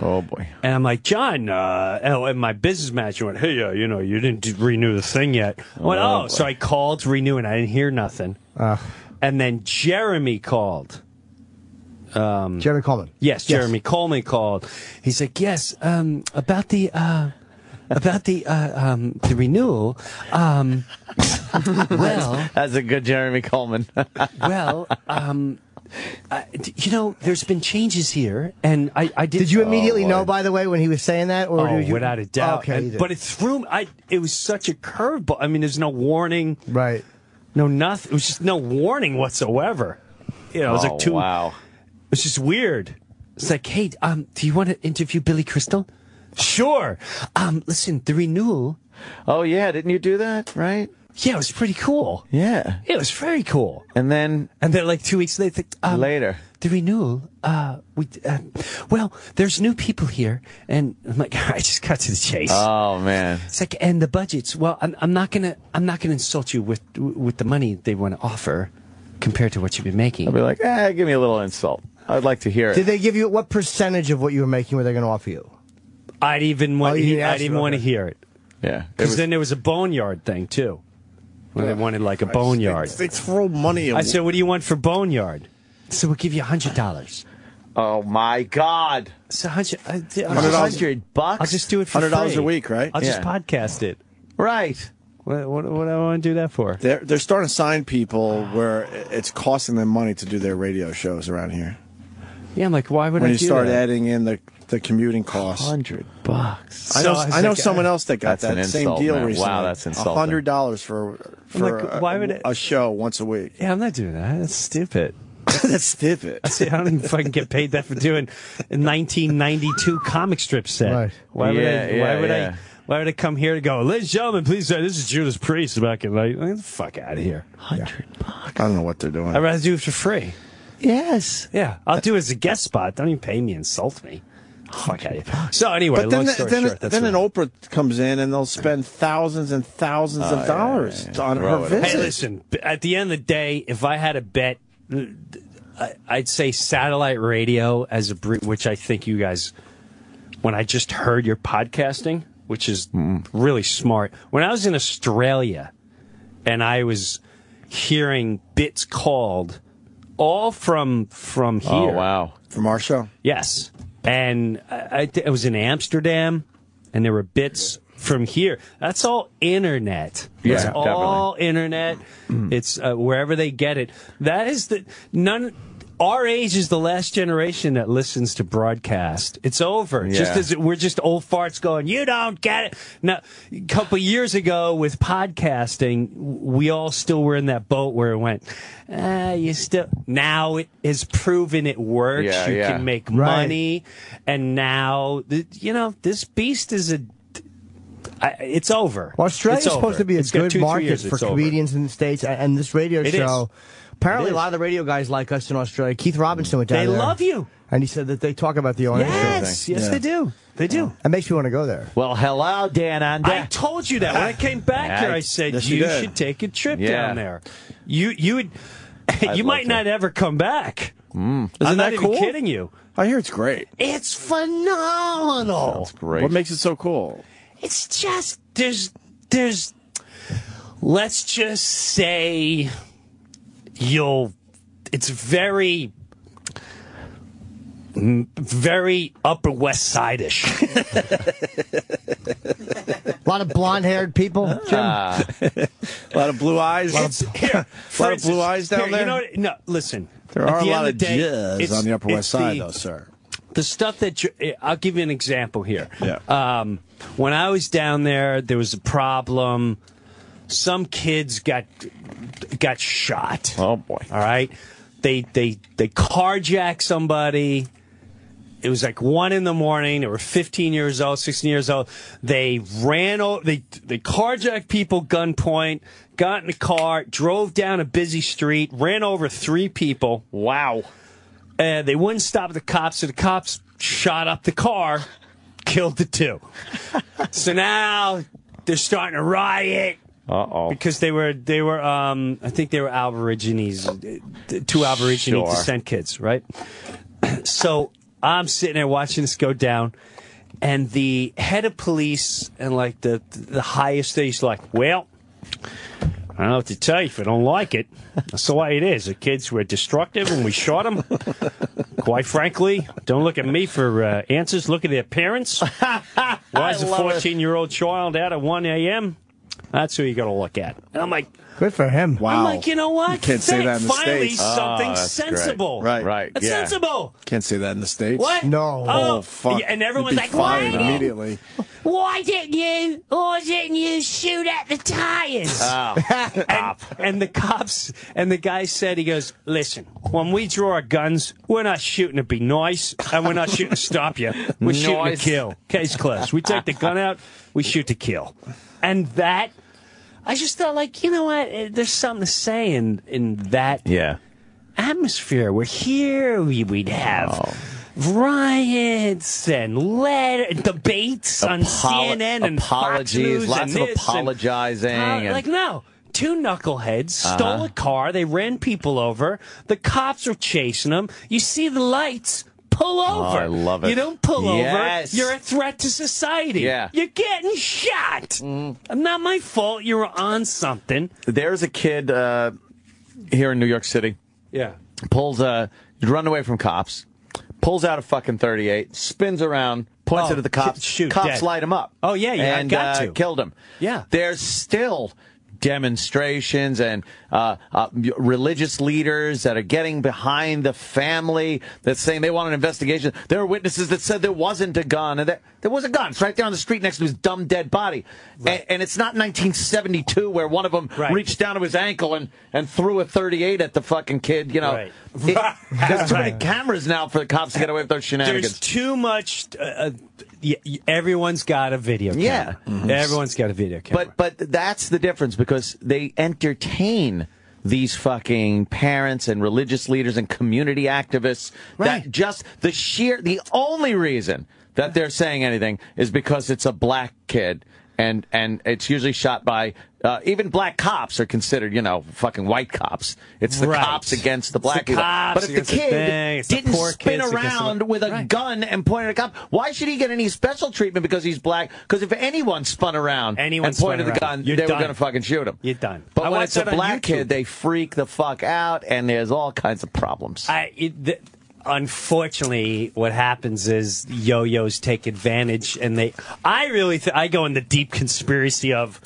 Oh boy! And I'm like, "John," and my business manager went, "Hey, you didn't renew the thing yet." I went, "Oh," so I called to renew, and I didn't hear nothing. And then Jeremy called. Jeremy Coleman. Yes, Jeremy Coleman called. He's like, "Yes, about the renewal. Well, that's a good Jeremy Coleman. well, there's been changes here, and I did. Did you immediately know, by the way, when he was saying that, or did you... without a doubt. Okay, but it threw me. It was such a curveball. I mean, there's no warning, right? No nothing. It was just no warning whatsoever. It was like two. Wow. It's just weird. It's like, hey, do you want to interview Billy Crystal? Sure. Listen, the renewal. Oh yeah, didn't you do that? Right? Yeah, it was pretty cool. Yeah, it was very cool. And then like 2 weeks later, later, the renewal. Well, there's new people here, and I'm like, I just cut to the chase. Oh man, it's like, and the budgets. Well, I'm not gonna insult you with the money they want to offer compared to what you've been making. I'll be like, give me a little insult. I'd like to hear it. Did they give you what percentage of what you were making were they going to offer you? I didn't even want to hear it. Yeah, because then there was a boneyard thing too. When they wanted like a boneyard. They throw money away. I said, "What do you want for boneyard?" So we'll give you $100. Oh my God! It's $100. $100 bucks. I'll just do it for $100 a week, right? I'll just podcast it. Right. What do I want to do that for? They're starting to sign people where it's costing them money to do their radio shows around here. Yeah, I'm like, why would when I you do start that? adding in the commuting costs? $100. I know someone else that got That's that an same insult, deal man. recently. Wow, that's insulting. $100 for like, why would a show once a week. Yeah, I'm not doing that. That's stupid. That's stupid. I don't even fucking get paid that for doing a 1992 comic strip set. Right. Why would I come here to go, ladies and gentlemen, please, this is Judas Priest back in like, get the fuck out of here. $100. I don't know what they're doing. I'd rather do it for free. Yes. Yeah, I'll do it as a guest spot. Don't even pay me, insult me. Fuck out of here. So anyway, But then, long story short, that's then an what- Oprah comes in and they'll spend thousands and thousands of dollars on her visit. Hey, listen, at the end of the day, if I had a bet, I'd say satellite radio as a which I think you guys, when I just heard your podcasting, which is really smart. When I was in Australia and I was hearing bits called all from here. Oh, wow. From our show? Yes. And I was in Amsterdam and there were bits from here. That's all internet. Yeah, it's all internet. It's wherever they get it. That is our age is the last generation that listens to broadcast. It's over. Yeah. Just as we're just old farts going, you don't get it. Now, a couple years ago with podcasting, we all still were in that boat where it went, you still. Now it has proven it works. Yeah, you can make money. And now, this beast is It's over. Well, Australia's It's supposed over. to be a It's got good 2-3 market years, for it's over. comedians in the States, and this radio It show. Apparently, It is. a lot of the radio guys like us in Australia. Keith Robinson went down They there. love you. And he said that they talk about the ownership Yes, thing. yes, they do. They do. That makes me want to go there. Well, hello, Dan. I told you that when I came back here. I said Yes, you you did. should take a trip Yeah. down there. You would. You might love not ever come back. Isn't I'm not that cool? even kidding you. I hear it's great. It's phenomenal. That's great. What makes it so cool? It's just there's. Let's just say it's very Upper West Side-ish. A lot of blonde-haired people, Jim. A lot of blue eyes. Here, A lot of blue eyes down there? You know, no, listen. There At are a the lot end of the day, jizz on the Upper West it's Side, the- though, sir. The stuff that I'll give you an example here. Yeah. When I was down there was a problem. Some kids got shot. Oh boy. All right. They carjacked somebody. It was like 1 a.m. They were 15 years old, 16 years old. They ran over. They carjacked people gunpoint. Got in the car, drove down a busy street, ran over 3 people. Wow. They wouldn't stop the cops, so the cops shot up the car, killed the 2. So now they're starting to riot. Uh-oh. Because they were I think they were Aborigines, 2 Aborigine Sure. descent kids, right? So I'm sitting there watching this go down, and the head of police and like the highest thing, he's like, well, I don't know what to tell you if I don't like it. That's the way it is. The kids were destructive and we shot them. Quite frankly, don't look at me for answers. Look at their parents. Why is a 14-year-old child out at 1 a.m.? That's who you got to look at. And I'm like, Good for him. Wow. I'm like, you know what? You can't say that in the Finally, States. something that's sensible. Right. Right. That's yeah. sensible. Can't say that in the States. What? No. Oh, fuck. yeah, and everyone's You'd be like, fired why? immediately. Why didn't you shoot at the tires? And the cops and the guy said, he goes, listen, when we draw our guns, we're not shooting to be nice, and we're not shooting to stop you. We're shooting to Nice. kill. Case closed. We take the gun out, we shoot to kill. And that, I just thought, like, you know what? There's something to say in that Yeah. atmosphere. We're here. We'd have riots and debates on CNN and Fox News apologies, lots and of this apologizing. and, and- like, no. 2 knuckleheads stole a car. They ran people over. The cops are chasing them. You see the lights. Pull over. I love it. You don't pull Yes. over. You're a threat to society. Yeah. You're getting shot. Not my fault. You were on something. There's a kid here in New York City. Yeah. Pulls he'd run away from cops, pulls out a fucking 38, spins around, points Oh, it at the cops. shoot, cops dead. light him up. Oh, yeah, yeah, I and got to. killed him. Yeah. There's still demonstrations and religious leaders that are getting behind the family that's saying they want an investigation. There are witnesses that said there wasn't a gun. And there was a gun. It's right there on the street next to his dumb dead body. Right. And it's not 1972 where one of them Right. reached down to his ankle and threw a 38 at the fucking kid. You know, Right. there's too many Right. cameras now for the cops to get away with those There's shenanigans. too much. Everyone's got a video camera. Yeah. Everyone's got a video camera. But that's the difference because they entertain these fucking parents and religious leaders and community activists. Right. That just the only reason that they're saying anything is because it's a black kid. And it's usually shot by even black cops are considered, fucking white cops. It's the Right. cops against the black It's the people. cops But if the against the kid thing, it's the didn't poor spin kids against the- around with a Right. gun and point at a cop, why should he get any special treatment because he's black? Because if anyone spun around Anyone and pointed spun the around, gun, you're they were done. going to fucking shoot him. You're done. I But when watched it's a that on black YouTube. kid, they freak the fuck out, and there's all kinds of problems. Unfortunately, what happens is yo-yos take advantage, and I go in the deep conspiracy of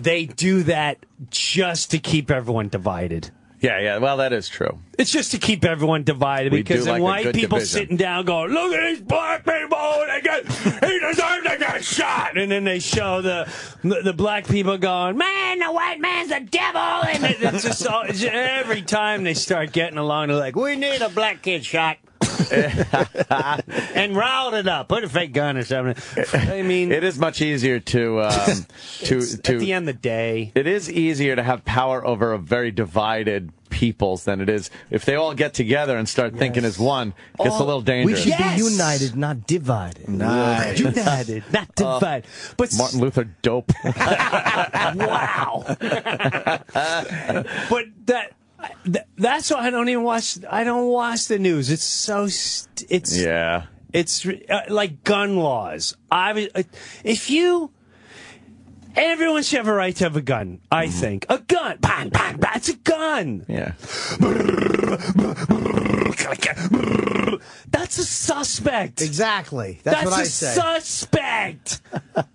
they do that just to keep everyone divided. Yeah. Well, that is true. It's just to keep everyone divided We because do then like a white good people division. sitting down going, look at these black people, he deserves to get shot. And then they show the black people going, man, the white man's the devil. And it's just every time they start getting along, they're like, we need a black kid shot. and riled it up. Put a fake gun or something. I mean, it is much easier to at the end of the day. It is easier to have power over a very divided peoples than it is if they all get together and start thinking as one. It gets a little dangerous. We should be united, not divided. Nice. United, not divided. But Martin Luther dope. Wow. But that's why I don't even watch. I don't watch the news. It's so. It's like gun laws. Everyone should have a right to have a gun, I think. A gun! Bang, bang, bang, it's a gun! Yeah. That's a suspect. Exactly. That's what I say. That's a suspect.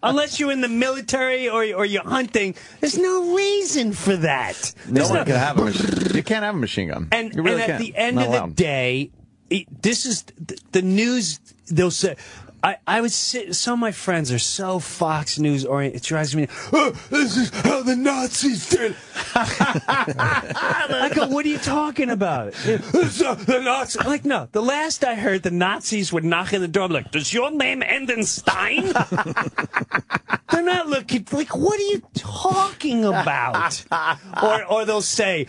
Unless you're in the military or you're hunting, there's no reason for that. No one can have a machine. You can't have a machine gun. And really at can't. the end Not of the allowed. day, this is the news. They'll say. I would sit. Some of my friends are so Fox News oriented. It drives me. Oh, this is how the Nazis did. I go, what are you talking about? The Nazis. I'm like, no. The last I heard, the Nazis would knock on the door. I'm like, does your name end in Stein? They're not looking. Like, what are you talking about? Or they'll say,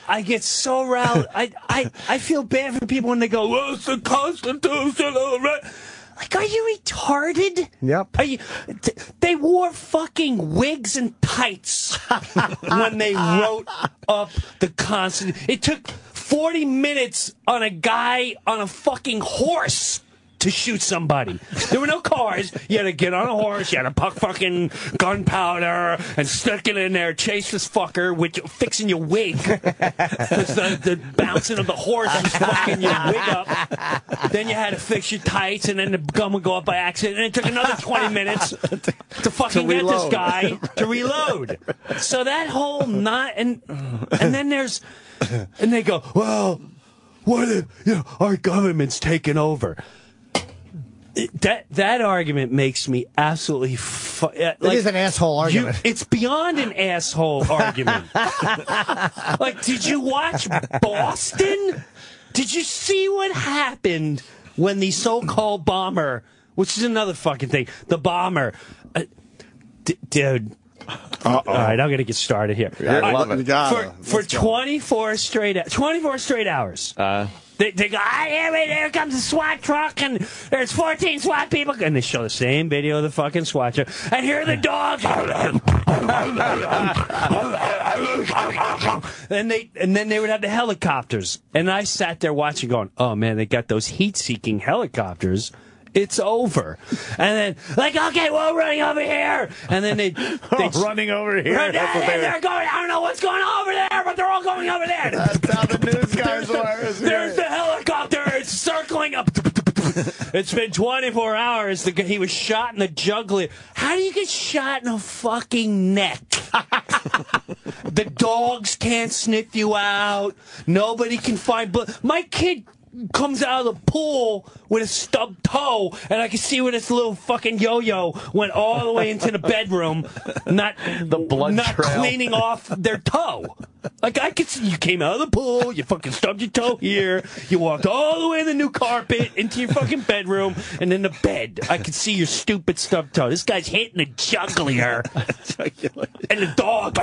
I get so riled. I feel bad for people when they go, well, it's the Constitution. Like, are you retarded? Yep. They wore fucking wigs and tights when they wrote up the Constitution. It took 40 minutes on a guy on a fucking horse to shoot somebody. There were no cars. You had to get on a horse. You had to puck fucking gunpowder and stick it in there, chase this fucker with fixing your wig. Because the bouncing of the horse was fucking your wig up. Then you had to fix your tights, and then the gun would go up by accident. And it took another 20 minutes to fucking get this guy to reload. So that whole and then there's, and they go, well, what if, our government's taken over. That argument makes me absolutely it is an asshole argument. It's beyond an asshole argument. Like, did you watch Boston? Did you see what happened when the so-called bomber, which is another fucking thing, the bomber, dude. All right, I'm going to get started here. For 24 straight hours. They go, here comes a SWAT truck, and there's 14 SWAT people. And they show the same video of the fucking SWAT truck. And here are the dogs. and then they would have the helicopters. And I sat there watching going, oh, man, they got those heat-seeking helicopters. It's over. And then, like, okay, we're running over here. And then they running over here. They're going, I don't know what's going on over there, but they're all going over there. That's how the news guys were. There's the helicopter. It's circling up. It's been 24 hours. He was shot in the jugular. How do you get shot in a fucking neck? The dogs can't sniff you out. Nobody can find blood. My kid comes out of the pool with a stubbed toe, and I can see where this little fucking yo-yo went all the way into the bedroom, not cleaning off their toe. Like, I could see you came out of the pool, you fucking stubbed your toe here, you walked all the way in the new carpet into your fucking bedroom, and in the bed, I could see your stupid stubbed toe. This guy's hitting the jugular, and the dog.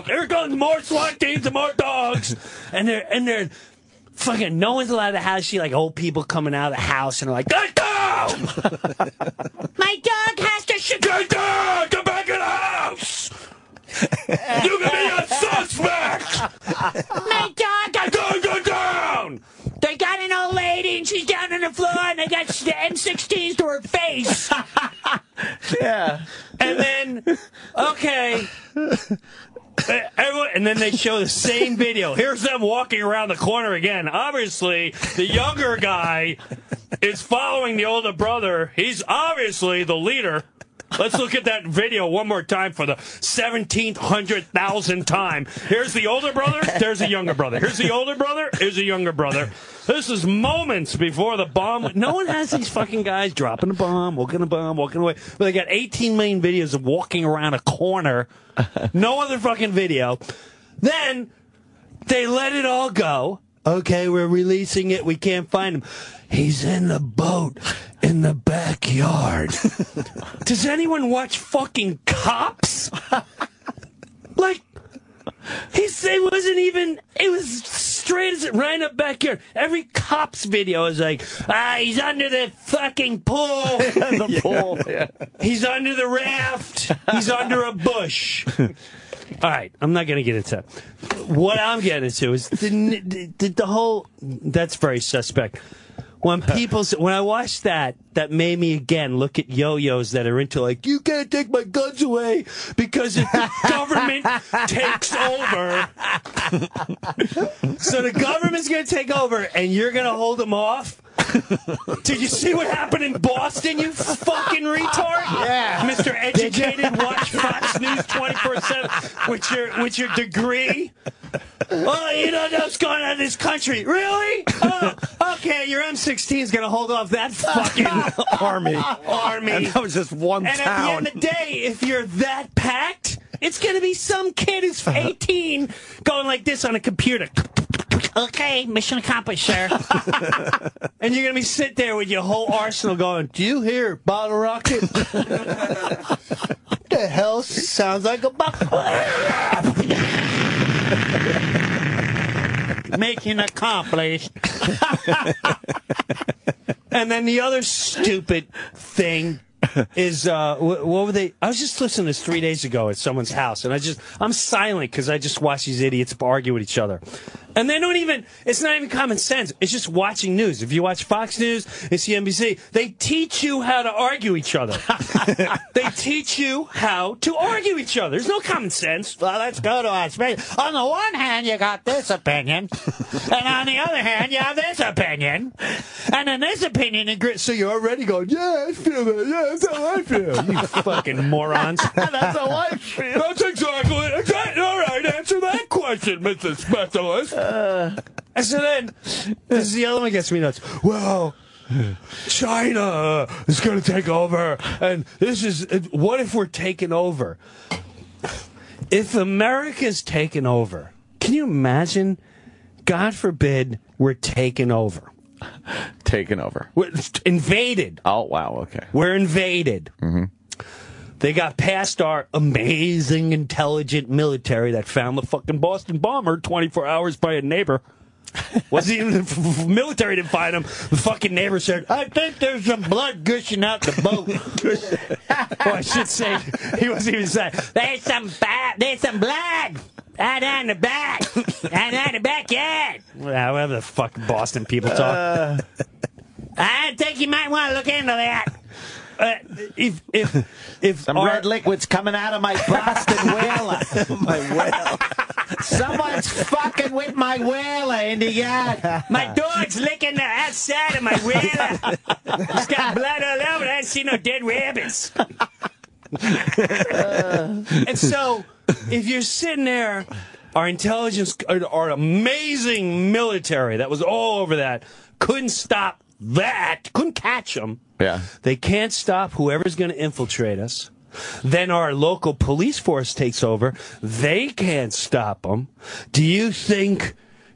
Here comes more SWAT teams and more dogs, and they're fucking, no one's allowed to have, see, like, old people coming out of the house and are like, get down! My dog has to get down! Come back in the house! You can be a suspect! My dog! Go down! They got an old lady and she's down on the floor and they got the M16s to her face. Yeah. And then, okay. And then they show the same video. Here's them walking around the corner again. Obviously, the younger guy is following the older brother. He's obviously the leader. Let's look at that video one more time for the 17th, 100,000th time. Here's the older brother. There's a younger brother. Here's the older brother. Here's a younger brother. This is moments before the bomb. No one has these fucking guys dropping a bomb, walking away. But they got 18 million videos of walking around a corner. No other fucking video. Then they let it all go. Okay, we're releasing it. We can't find him. He's in the boat in the backyard. Does anyone watch fucking Cops? Like, it wasn't even, it was straight as it right up backyard. Every Cops video is like, he's under the fucking pool. The pool. Yeah. He's under the raft. He's under a bush. All right, I'm not going to get into it. What I'm getting into is the whole, that's very suspect. When I watched that made me again look at yo-yos that are into like, you can't take my guns away because if the government takes over, so the government's going to take over and you're going to hold them off. Did you see what happened in Boston, you fucking retard? Yeah. Mr. Educated, watch Fox News 24/7 with your degree. Oh, you don't know what's going on in this country. Really? Oh, okay, your M16 is going to hold off that fucking army. And that was just one and town. at the end of the day, if you're that packed, it's going to be some kid who's 18 going like this on a computer. Okay, mission accomplished, sir. And you're going to be sitting there with your whole arsenal going, do you hear Bottle Rocket? What the hell sounds like a Mission accomplished. And then the other stupid thing is, what were they? I was just listening to this 3 days ago at someone's house, and I'm silent because I just watch these idiots argue with each other. And they don't even, it's not even common sense. It's just watching news. If you watch Fox News and CNBC, they teach you how to argue each other. They teach you how to argue each other. There's no common sense. Well, let's go to our space. On the one hand, you got this opinion, and on the other hand, you have this opinion, and then this opinion agrees. So you're already going, yeah, I feel that. Yeah, that's how I feel. You fucking morons. That's how I feel. That's exactly it. All right, answer that question, Mr. Specialist. And so then, this is the other one gets me nuts. Well, China is going to take over, and this is, what if we're taken over? If America's taken over, can you imagine? God forbid we're taken over. Taken over. We're invaded. Oh, wow, okay. We're invaded. Mm-hmm. They got past our amazing, intelligent military that found the fucking Boston bomber 24 hours by a neighbor. Wasn't even the military didn't find him. The fucking neighbor said, I think there's some blood gushing out the boat. Well, I should say, he wasn't even saying, there's some blood. Down the back. Down the backyard. However the fuck Boston people talk. I think you might want to look into that. If some red liquid's coming out of my Boston whaler. My whale. Someone's fucking with my whaler in the yard. my dog's licking the outside of my whaler. It's got blood all over it. I didn't see no dead rabbits. And so, if you're sitting there, our intelligence, our amazing military that was all over that, couldn't stop that, couldn't catch them. Yeah. They can't stop whoever's going to infiltrate us. Then our local police force takes over. They can't stop them. Do you think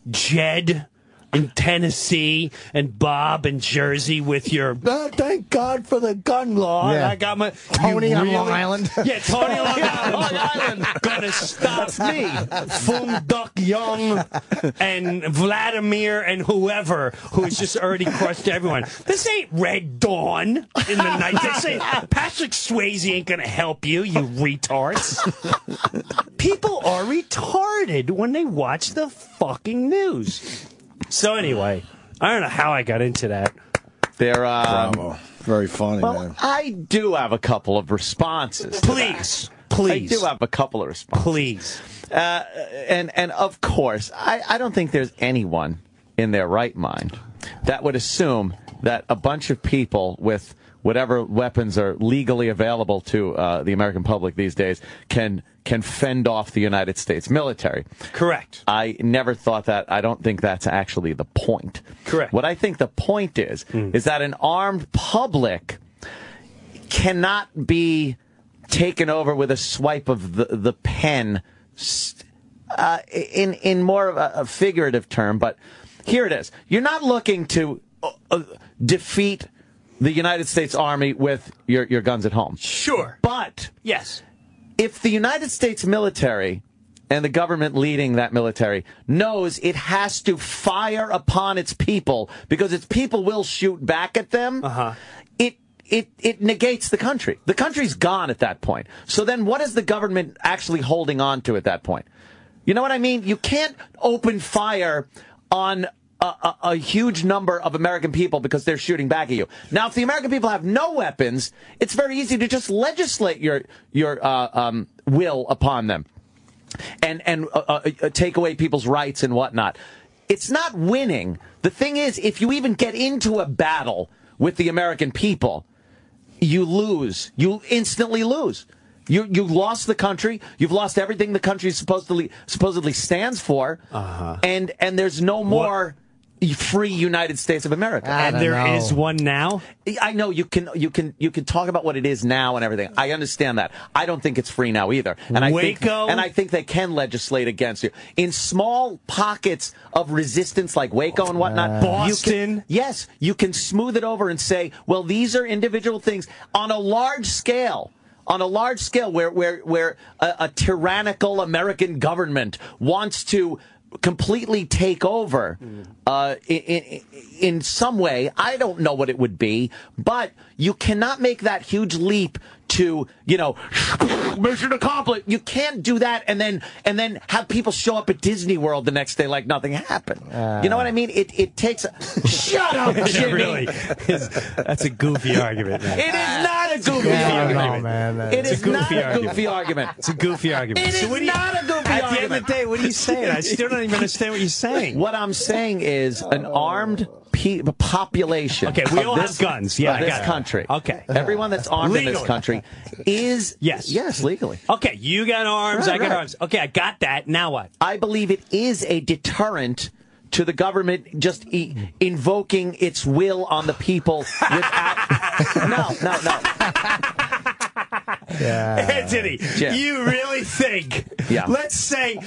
Jed in Tennessee and Bob in Jersey with your, thank God for the gun law. Yeah. I got my Tony on Long Island. Yeah, Tony on Long Island. Gonna stop me. Fung Duck Young and Vladimir and whoever who has just already crushed everyone. This ain't Red Dawn in the night. They say Patrick Swayze ain't gonna help you, you retards. People are retarded when they watch the fucking news. So anyway, I don't know how I got into that. They're Bravo. Very funny, well, man. I do have a couple of responses. Please. I do have a couple of responses. Please. And of course, I don't think there's anyone in their right mind that would assume that a bunch of people with whatever weapons are legally available to the American public these days can fend off the United States military. Correct. I never thought that. I don't think that's actually the point. Correct. What I think the point is that an armed public cannot be taken over with a swipe of the pen in more of a figurative term, but here it is. You're not looking to defeat the United States Army with your guns at home. Sure. But Yes. if the United States military and the government leading that military knows it has to fire upon its people because its people will shoot back at them, it negates the country. The country's gone at that point. So then what is the government actually holding on to at that point? You know what I mean? You can't open fire on a huge number of American people because they're shooting back at you. Now, if the American people have no weapons, it's very easy to just legislate your will upon them and take away people's rights and whatnot. It's not winning. The thing is, if you even get into a battle with the American people, you lose. You instantly lose. You lost the country. You've lost everything the country supposedly stands for. And there's no more free United States of America. And there is one now? I know you can talk about what it is now and everything. I understand that. I don't think it's free now either. And I think they can legislate against you. In small pockets of resistance like Waco and whatnot. Boston. You can smooth it over and say, well, these are individual things on a large scale. On a large scale where a tyrannical American government wants to completely take over in some way. I don't know what it would be, but you cannot make that huge leap to, mission accomplished. You can't do that and then have people show up at Disney World the next day like nothing happened. You know what I mean? It takes shut up, Jimmy. Really, that's a goofy argument, man. It is not a goofy argument. Man. It is not a goofy argument. It's a goofy argument. It is not a goofy argument. At the end of the day, what are you saying? I still don't even understand what you're saying. What I'm saying is an armed population. Okay, we all have guns. Yeah, this country. Okay, everyone that's armed in this country is yes, legally. Okay, you got arms. I got arms. Okay, I got that. Now what? I believe it is a deterrent to the government just invoking its will on the people without. No. Yeah. Anthony, you really think? Yeah. Let's say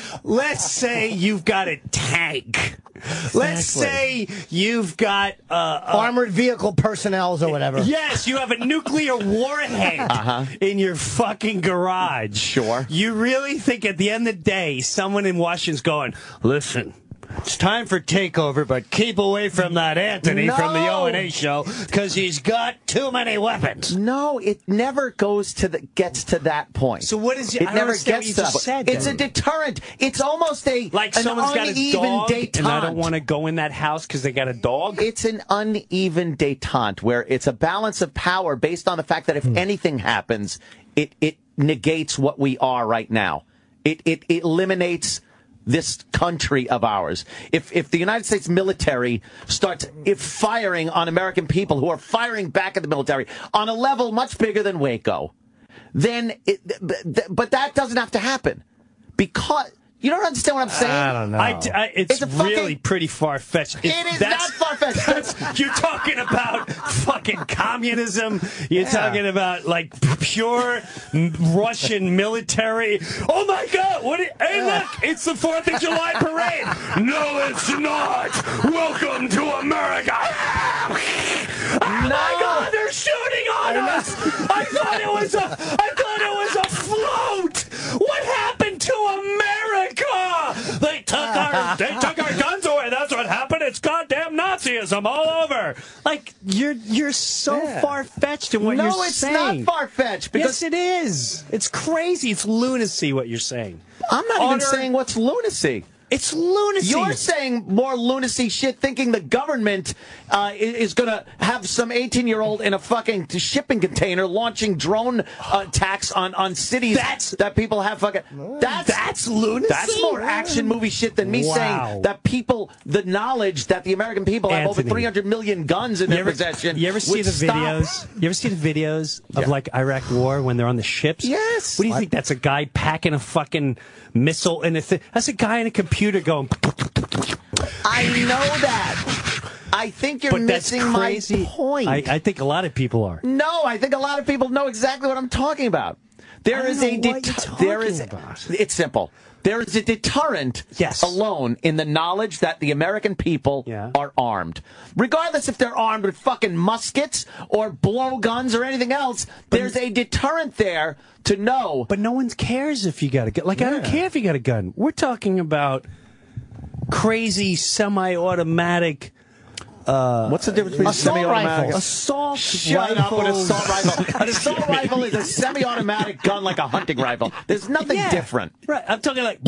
you've got a tank. Exactly. Let's say you've got armored vehicle personnels or whatever. Yes, you have a nuclear warhead in your fucking garage. Sure. You really think at the end of the day, someone in Washington's going, listen, it's time for takeover, but keep away from that Anthony from the O&A show because he's got too many weapons. No, it never gets to that point. So what is it? It never gets to that point. It's a deterrent. It's almost an someone's got a dog, detente. and I don't want to go in that house because they got a dog. It's an uneven detente where it's a balance of power based on the fact that if anything happens, it negates what we are right now. It eliminates this country of ours. If the United States military starts firing on American people who are firing back at the military on a level much bigger than Waco, then but that doesn't have to happen because you don't understand what I'm saying. I don't know. It's really pretty far-fetched. It is not far-fetched. You're talking about fucking communism. You're talking about, like, pure Russian military. Oh, my God. Hey, look, it's the 4th of July parade. No, it's not. Welcome to America. Oh, my God, they're shooting on us. I thought it was a float. What happened to America? They took our guns away. That's what happened. It's goddamn Nazism all over. Like you're so far-fetched in what you're saying. No, it's not far-fetched. Yes, it is. It's crazy. It's lunacy what you're saying. I'm not even saying what's lunacy. It's lunacy. You're saying more lunacy shit thinking the government is going to have some 18-year-old in a fucking shipping container launching drone attacks on cities that people have fucking... That's lunacy? That's more action movie shit than me saying that the knowledge that the American people have over 300 million guns in their possession. You ever see the videos? You ever see the videos of like Iraq War when they're on the ships? Yes. What do you think? That's a guy packing a fucking missile in a thing. That's a guy in a computer going. I know that. I think you're missing my point. I think a lot of people are. No, I think a lot of people know exactly what I'm talking about. It's simple. There is a deterrent alone in the knowledge that the American people are armed. Regardless if they're armed with fucking muskets or blowguns or anything else, there's a deterrent there to know. But no one cares if you got a gun. Like, I don't care if you got a gun. We're talking about crazy semi-automatic... what's the difference between semi-automatic? Assault Shut rifle. up with assault rifle. An assault rifle is a semi-automatic gun like a hunting rifle. There's nothing different. Right. I'm talking like...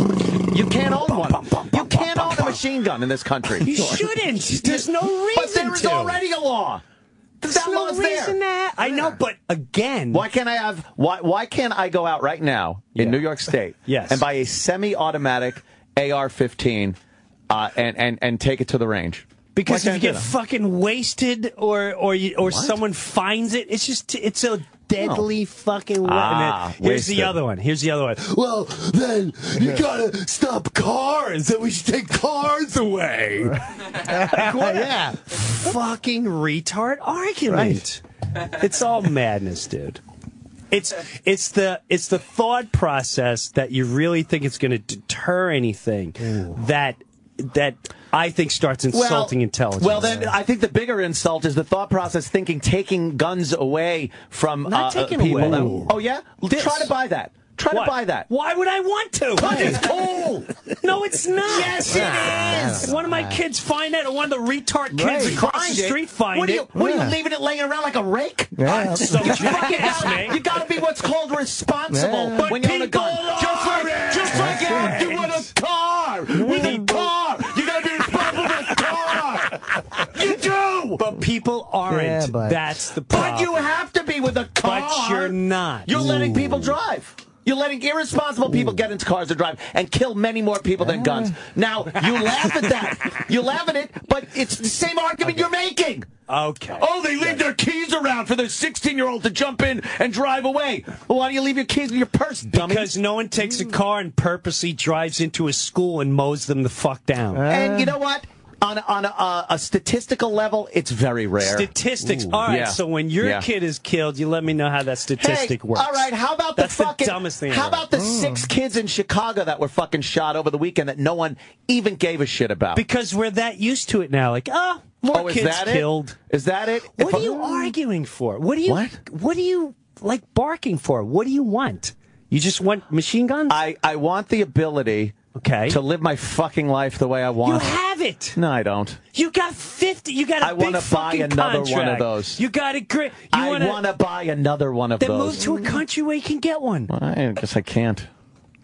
You can't own one. You can't own a machine gun in this country. You shouldn't. There's no reason But there is already a law. That no law's reason there. I know, but again... Why can't I go out right now in New York State and buy a semi-automatic AR-15 and take it to the range? Because if you get fucking wasted or someone finds it, it's a deadly fucking weapon. Here's the other one. Well, then you gotta stop cars. Then we should take cars away. Fucking retard argument. Right. It's all madness, dude. It's the thought process that you really think it's going to deter anything that I think starts insulting intelligence. Well, then I think the bigger insult is the thought process thinking taking guns away from Not taking people. away. Oh, yeah? Try to buy that. Try to buy that. Why would I want to? Because it's cool. No, it's not. Yes, it is. One of my kids find it, or one of the retard kids across the street find it. What are you leaving it laying around like a rake? So You got to be what's called responsible when you own a gun. Just like acting with a car. With a car. You got to be responsible with a car. You do. But people aren't. That's the problem. But you have to be with a car. But you're not. You're letting people drive. You're letting irresponsible people get into cars to drive and kill many more people than guns. Now, you laugh at that. You laugh at it, but it's the same argument you're making. Okay. Oh, they leave their keys around for their 16-year-old to jump in and drive away. Well, why do you leave your keys in your purse, dummy? Because no one takes a car and purposely drives into a school and mows them the fuck down. And you know what? On a statistical level, it's very rare. Statistics. All right, so when your kid is killed, you let me know how that statistic works. All right, how about That's the dumbest thing How ever. about the 6 kids in Chicago that were fucking shot over the weekend that no one even gave a shit about? Because we're that used to it now. Like, more is kids that killed. Is that it? What are you arguing for? What are you like barking for? What do you want? You just want machine guns? I want the ability to live my fucking life the way I want. You have it. No, I don't. You got 50. You got a big want to buy fucking another contract. one of those. You got it great. I want to buy another one of then those. move to a country where you can get one. I guess I can't.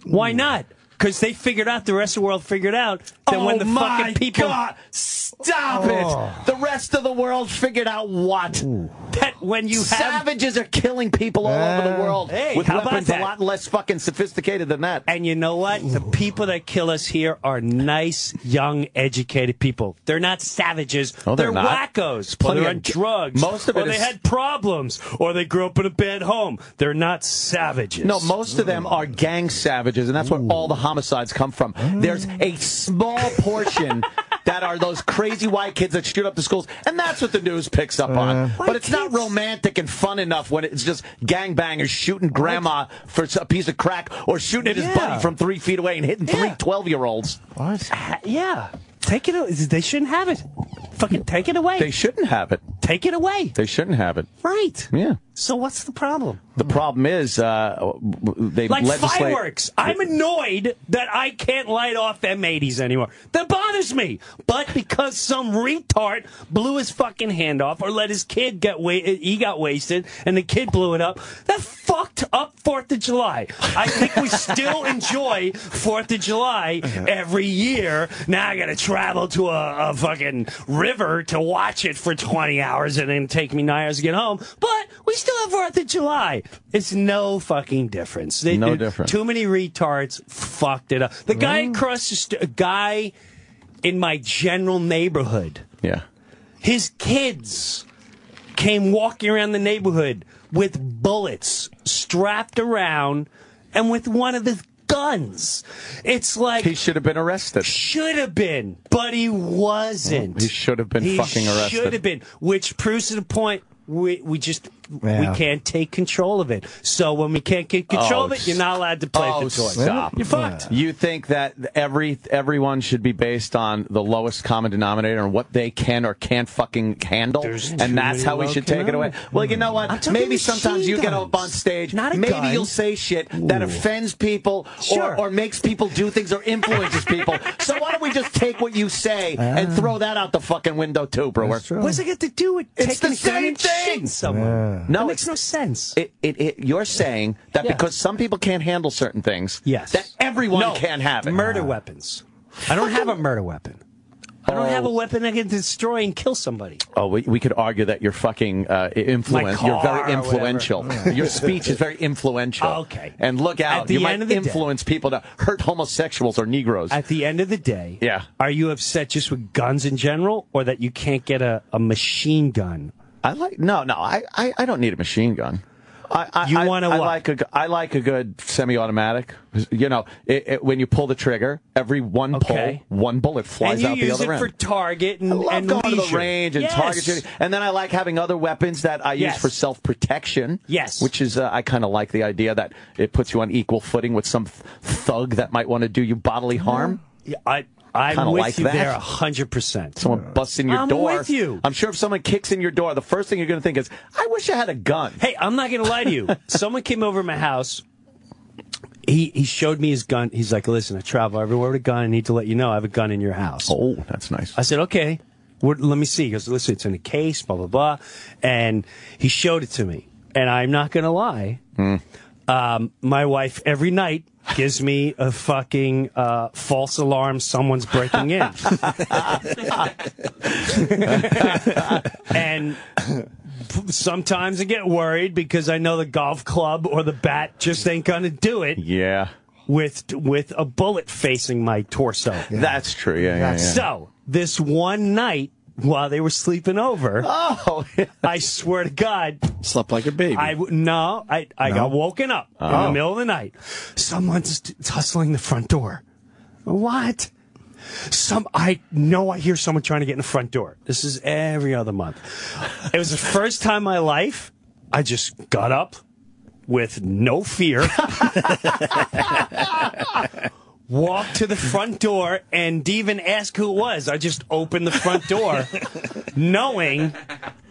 Why not? Because they figured out, the rest of the world figured out that when the fucking people... God. Stop it! The rest of the world figured out what? That when you have... Savages are killing people all over the world with how about weapons that? a lot less fucking sophisticated than that. And you know what? The people that kill us here are nice, young, educated people. They're not savages. Oh, they're not. Wackos. Or Plenty they're of- on drugs. most of it or they is- had problems. Or they grew up in a bad home. They're not savages. No, most of them are gang savages, and that's where all the homicides come from. There's a small portion that are those crazy white kids that shoot up the schools, and that's what the news picks up on. But it's not romantic and fun enough when it's just gangbangers shooting grandma for a piece of crack or shooting at his buddy from 3 feet away and hitting 3 12-year-olds. What? Yeah. Take it. They shouldn't have it. Fucking take it away. They shouldn't have it. Take it away. They shouldn't have it. Right. Yeah. So what's the problem? The problem is they Like legislate... fireworks. I'm annoyed that I can't light off M80s anymore. That bothers me. But because some retard blew his fucking hand off or let his kid he got wasted and the kid blew it up, that fucked up 4th of July. I think we still enjoy 4th of July every year. Now I gotta travel to a fucking river to watch it for 20 hours and then take me 9 hours to get home. But we still have 4th of July. It's no fucking difference. No difference. Too many retards fucked it up. The guy across the street, a guy in my general neighborhood, his kids came walking around the neighborhood with bullets strapped around and with one of his guns. It's like... He should have been arrested. Should have been, but he wasn't. He should have been fucking arrested. Should have been, which proves to the point we just we can't take control of it. So when we can't get control of it, you're not allowed to play with the toys. Stop. You're fucked. You think that everyone should be based on the lowest common denominator and what they can or can't fucking handle, and that's how we should take it away? Well, you know what? Maybe sometimes you get up on stage, maybe you'll say shit that offends people or makes people do things or influences people. So why don't we just take what you say and throw that out the fucking window too, Brewer? What's it got to do with taking the same thing? Someone? No, it makes no sense. You're saying that because some people can't handle certain things, that everyone can have it. Murder weapons. I don't have a murder weapon. I don't have a weapon that can destroy and kill somebody. Oh, we could argue that you're fucking influential. You're very influential. Your speech is very influential. Okay. And look out. You might influence people to hurt homosexuals or Negroes. At the end of the day, are you upset just with guns in general or that you can't get a machine gun? I don't need a machine gun. You want to I like a good semi-automatic. You know, when you pull the trigger, every one pull, one bullet flies out the other end. And you use it for target and I love going leisure. to the range and target shooting. And then I like having other weapons that I use for self-protection. Yes. Which is, I kind of like the idea that it puts you on equal footing with some thug that might want to do you bodily harm. Yeah, I'm with like you that. there 100%. Someone busts in your door. I'm with you. I'm sure if someone kicks in your door, the first thing you're going to think is, I wish I had a gun. Hey, I'm not going to lie to you. Someone came over to my house. He showed me his gun. He's like, listen, I travel everywhere with a gun. I need to let you know I have a gun in your house. Oh, that's nice. I said, okay. Let me see. He goes, listen, it's in a case, blah, blah, blah. And he showed it to me. And I'm not going to lie. My wife, every night, gives me a fucking false alarm someone's breaking in. And sometimes I get worried because I know the golf club or the bat just ain't going to do it. Yeah. With a bullet facing my torso. Yeah. That's true. Yeah. So, this one night, while they were sleeping over, I swear to God, slept like a baby. I got woken up in the middle of the night. Someone's hustling the front door. What? I know I hear someone trying to get in the front door. This is every other month. It was the first time in my life I just got up with no fear. Walked to the front door and didn't even ask who it was. I just opened the front door knowing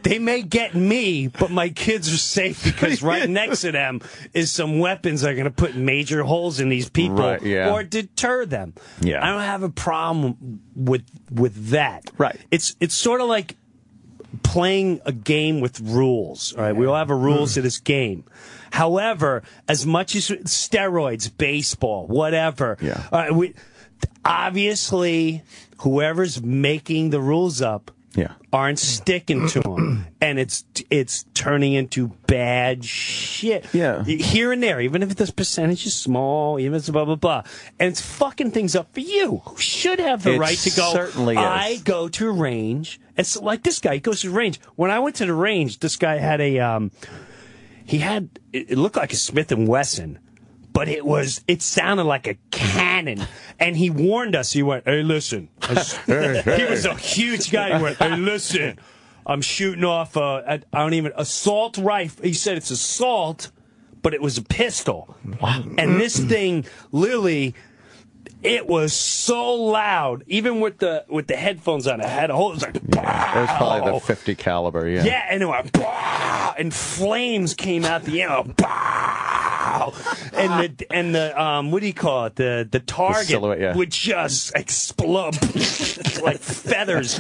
they may get me, but my kids are safe because right next to them is some weapons that are going to put major holes in these people or deter them. Yeah. I don't have a problem with that. Right. It's sort of like playing a game with rules. All right, we all have rules to this game. However, as much as steroids, baseball, whatever, obviously, whoever's making the rules up aren't sticking to them, and it's turning into bad shit. Yeah, here and there, even if the percentage is small, even if it's blah blah blah, and it's fucking things up for you. Who should have the right to go? Certainly, I go to a range. It's like this guy goes to the range. When I went to the range, this guy had a it looked like a Smith & Wesson, but it sounded like a cannon. And he warned us. He went, hey, listen. He was a huge guy. He went, hey, listen. I'm shooting off assault rifle. He said it's assault, but it was a pistol. Wow. And this thing literally, it was so loud, even with the headphones on. It had a whole. It was like, it was probably the 50 caliber. Yeah. Yeah, and it went, and flames came out the end. And the what do you call it? The target would just explode like feathers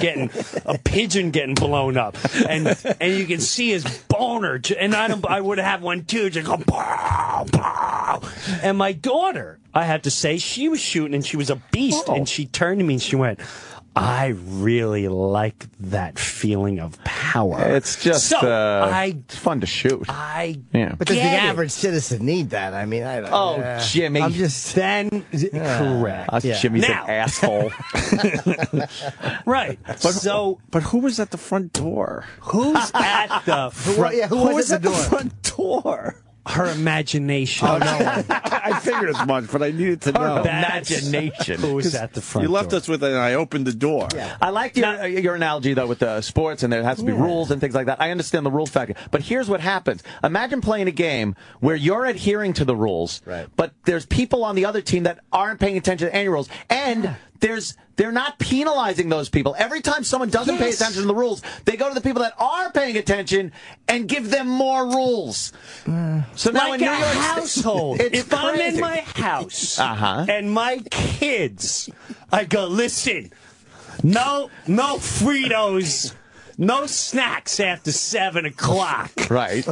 a pigeon getting blown up, and you can see his boner. And I would have one too, just go pow, pow. And my daughter, I have to say, she was shooting and she was a beast, and she turned to me and she went, I really like that feeling of power. It's just it's fun to shoot. But does the average citizen need that? I mean, I don't. Jimmy. I'm just correct. Jimmy's an asshole. Right. But who was at the front door? Who's at the front? Who was at the door? Front door? Her imagination. Oh, no one. I figured as much, but I needed to know. Imagination. Who was at the front You left door. us with it, and I opened the door. I liked your analogy, though, with the sports, and there has to be rules and things like that. I understand the rules factor. But here's what happens. Imagine playing a game where you're adhering to the rules, but there's people on the other team that aren't paying attention to any rules, and they're not penalizing those people. Every time someone doesn't pay attention to the rules, they go to the people that are paying attention and give them more rules. So now Like in a New York household. it's If I'm in crazy. my house Uh-huh. and my kids, I go, listen, no Fritos, no snacks after 7 o'clock. Right.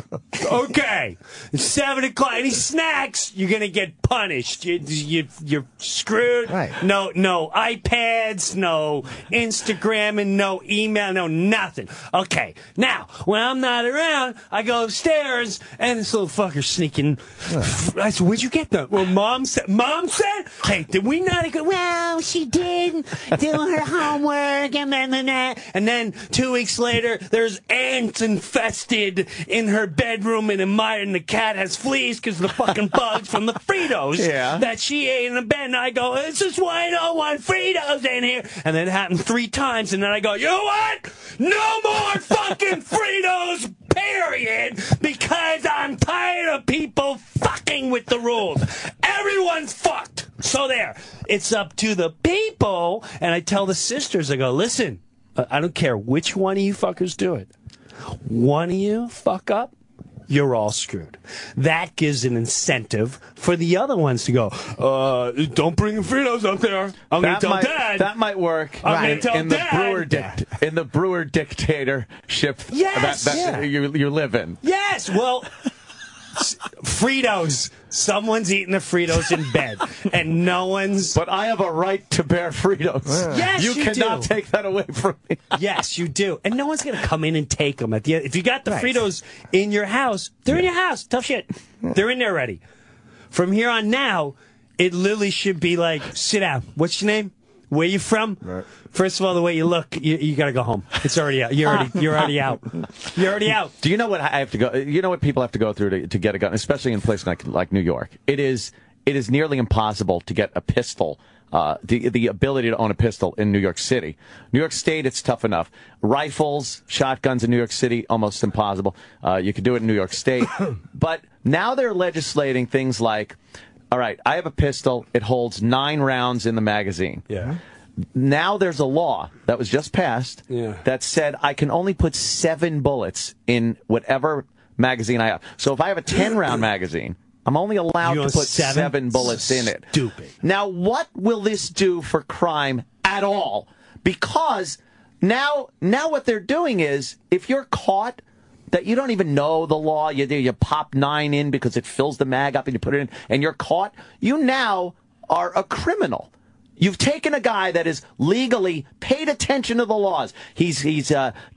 Okay, 7 o'clock. Any snacks, you're gonna get punished. You're screwed. Right. No iPads, no Instagram, and no email, no nothing. Okay, now when I'm not around, I go upstairs and this little fucker's sneaking. I said, "Where'd you get that?" Well, Mom said. Hey, did we not? Well, she did do her homework and then 2 weeks later, there's ants infested in her bedroom, and the cat has fleas because of the fucking bugs from the Fritos that she ate in the bed. And I go, this is why I don't want Fritos in here. And then it happened 3 times, and then I go, you know what? No more fucking Fritos, period, because I'm tired of people fucking with the rules. Everyone's fucked. So there. It's up to the people. And I tell the sisters, I go, listen, I don't care which one of you fuckers do it. One of you fuck up, you're all screwed. That gives an incentive for the other ones to go, don't bring the Fritos up there. I'm going to tell Dad. That might work I'm gonna tell in the Dad. in the Breuer dictatorship Yes. that you live in. Yes, well, Fritos. Someone's eating the Fritos in bed, and no one's... But I have a right to bear Fritos. Yes, you cannot do. take that away from me. Yes, you do. And no one's going to come in and take them. At the end. If you got the Fritos in your house, they're in your house. Tough shit. They're in there already. From here on now, it literally should be like, sit down. What's your name? Where you from? Right. First of all, the way you look, you got to go home. It's already out. You're already out. You're already out. Do you know what I have to go? You know what people have to go through to get a gun, especially in a place like New York. It is nearly impossible to get a pistol. The ability to own a pistol in New York City. New York State, it's tough enough. Rifles, shotguns in New York City, almost impossible. You could do it in New York State. But now they're legislating things like, all right, I have a pistol. It holds 9 rounds in the magazine. Yeah. Now there's a law that was just passed that said I can only put 7 bullets in whatever magazine I have. So if I have a 10-round magazine, I'm only allowed to put 7 bullets in it. Stupid. Now, what will this do for crime at all? Because now what they're doing is, if you're caught that you don't even know the law, you pop 9 in because it fills the mag up and you put it in, and you're caught, you now are a criminal. You've taken a guy that has legally paid attention to the laws. He's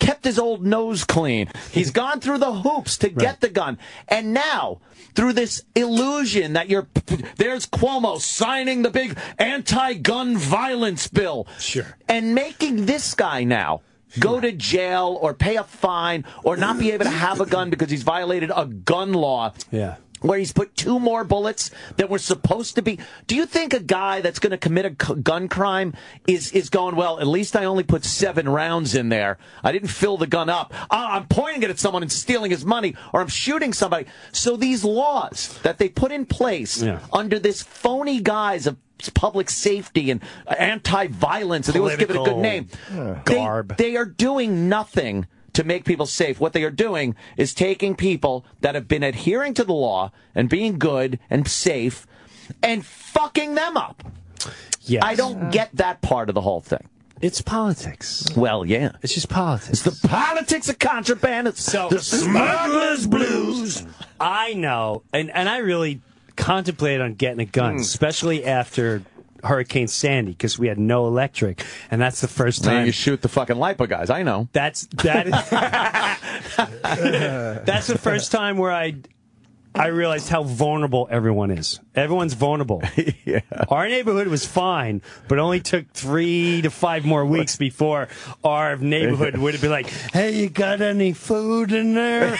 kept his old nose clean. He's gone through the hoops to get the gun. And now, through this illusion that there's Cuomo signing the big anti-gun violence bill. Sure. And making this guy now go to jail or pay a fine or not be able to have a gun because he's violated a gun law. Yeah. Where he's put 2 more bullets that were supposed to be. Do you think a guy that's going to commit a gun crime is going, well, at least I only put 7 rounds in there. I didn't fill the gun up. I'm pointing it at someone and stealing his money, or I'm shooting somebody. So these laws that they put in place under this phony guise of public safety and anti-violence, and they always give it a good name. Garb. They are doing nothing to make people safe. What they are doing is taking people that have been adhering to the law and being good and safe and fucking them up. Yes. I don't get that part of the whole thing. It's politics. Well, yeah. It's just politics. It's the politics of contraband. It's the smuggler's blues. I know, and I really contemplated on getting a gun, especially after Hurricane Sandy, because we had no electric, and that's the first time. Now you shoot the fucking LiPo guys. I know. That's the first time where I realized how vulnerable everyone is. Everyone's vulnerable. Yeah. Our neighborhood was fine, but it only took 3 to 5 more weeks before our neighborhood would have been like, hey, you got any food in there?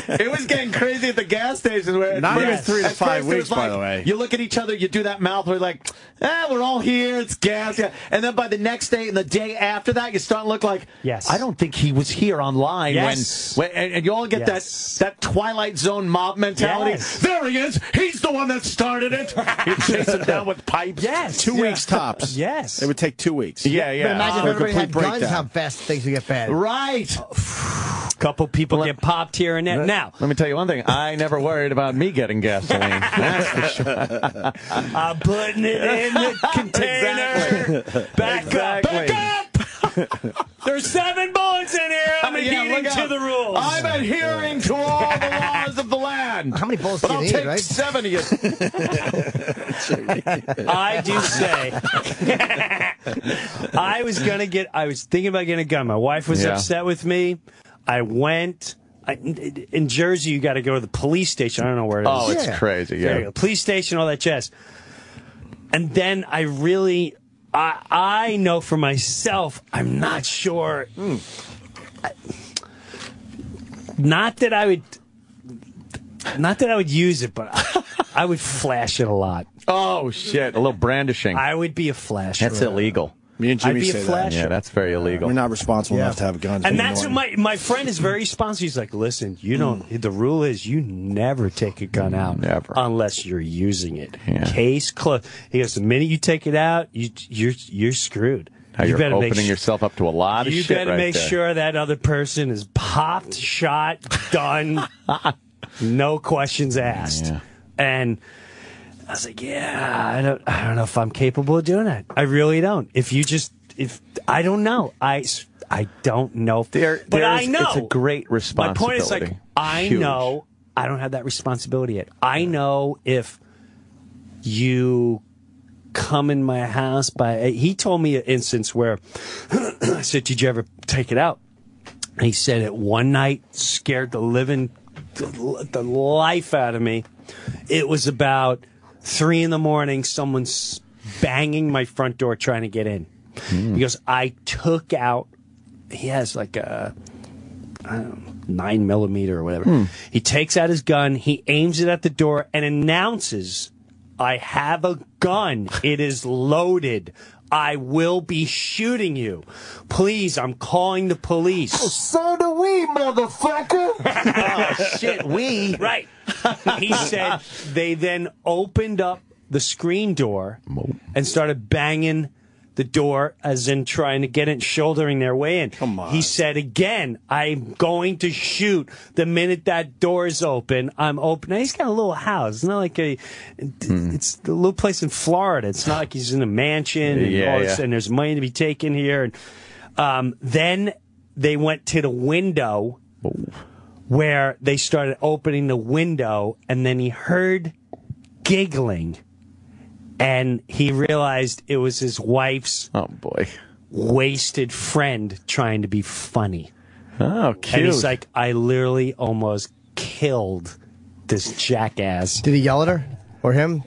It was getting crazy at the gas stations. Where Not even at 3 to first 5 it was weeks, by the way. You look at each other, you do that mouth where like, we're all here, it's gas. Yeah. And then by the next day and the day after that, you start to look like, Yes. I don't think he was here online. Yes. And you all get Yes. that Twilight Zone mob mentality. Yes. There he is. He's the one that started it. You chase him down with pipes. Yes. 2 weeks tops. Yes. It would take 2 weeks. Yeah, But yeah. imagine For a if everybody had complete guns, breakdown. how fast things would get bad. Right. Couple people get popped here and there. Now, Let me tell you one thing. I never worried about me getting gasoline. That's for sure. I'm putting it in the container. Exactly. Back Exactly. up. Back up. There's 7 bullets in here. I'm adhering to the rules. I'm adhering to all the laws of the land. How many bullets But do you I'll need, take right? 7 of you. I do say. I was thinking about getting a gun. My wife was Yeah. upset with me. I went. In Jersey, you got to go to the police station. I don't know where it is. Oh, it's crazy. There you Yeah. go. Police station, all that jazz. And then I know for myself, I'm not sure. Not that I would use it, but I would flash it a lot. Oh, shit. A little brandishing. I would be a flasher. That's illegal. Me and I'd Jimmy be a say that. flasher. Yeah, that's very illegal. We're not responsible enough to have guns. And anymore. that's what my friend is very responsible. He's like, listen, you don't. The rule is you never take a gun out Never. unless you're using it. Yeah. Case closed. He goes, the minute you take it out, you're screwed. Now you're better opening yourself up to a lot of You shit better right make there. sure that other person is popped, shot, done, no questions asked. Yeah. And I was like, I don't know if I'm capable of doing that. I really don't. If I don't know. I don't know. But I know. It's a great responsibility. My point is, like, I Huge. know I don't have that responsibility yet. I know if you come in my house he told me an instance where I said, did you ever take it out? And he said it one night, scared the life out of me. It was about 3 a.m. Someone's banging my front door trying to get in. He goes, I took out, he has like a 9mm or whatever. He takes out his gun, he aims it at the door and announces, I have a gun. It is loaded. I will be shooting you. Please, I'm calling the police. So do we, motherfucker. Oh, shit, we. Right. He said they then opened up the screen door and started banging the door, as in trying to get it, shouldering their way in. Come on. He said again, I'm going to shoot the minute that door's open. I'm open. Now, he's got a little house. It's not like it's a little place in Florida. It's not like he's in a mansion and, all this, and there's money to be taken here. And then they went to the window where they started opening the window, and then he heard giggling. And he realized it was his wife's wasted friend trying to be funny. Oh, cute. And he's like, I literally almost killed this jackass. Did he yell at her or him?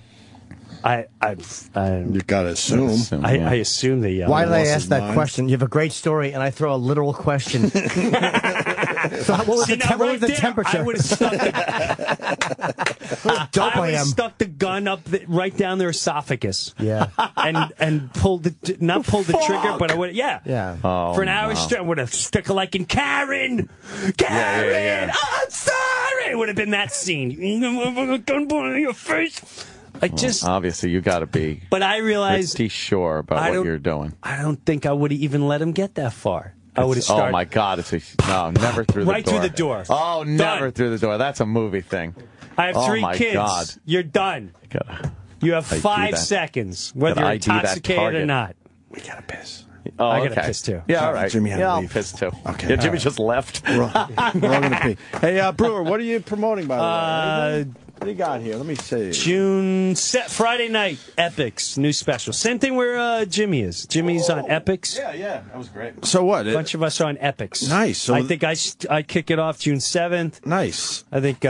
You gotta assume. I assume they yelled. Why did I lost ask his that mind. question? You have a great story, and I throw a literal question. So what was the temperature? I would have stuck stuck the gun up right down their esophagus. Yeah. And pulled the trigger, but I would for an hour straight. I would have stuck it like in Karen, yeah. I'm sorry. It would have been that scene. Gun pointed in your face. Obviously, you got to be. But I realized pretty sure about what you're doing. I don't think I would have even let him get that far. I would have started. Oh my God! Never through the door. Right through the door. Oh, never Done. through the door. That's a movie thing. I have 3 my kids. God. You're done. Gotta You have ID 5 that. sex, whether Gotta you're ID that intoxicated or target. not. We gotta piss. Oh, I gotta okay. piss too. Yeah, all right. Jimmy had to I'll leave. piss too. Okay. Yeah, Jimmy just left. We're all gonna pee. Hey, Brewer, what are you promoting, by the way? What do you got here? Let me see. Friday night, Epics, new special. Same thing where Jimmy is. Jimmy's on Epics. Yeah, that was great. So what? A bunch of us are on Epics. Nice. So I think I kick it off June 7th. Nice. I think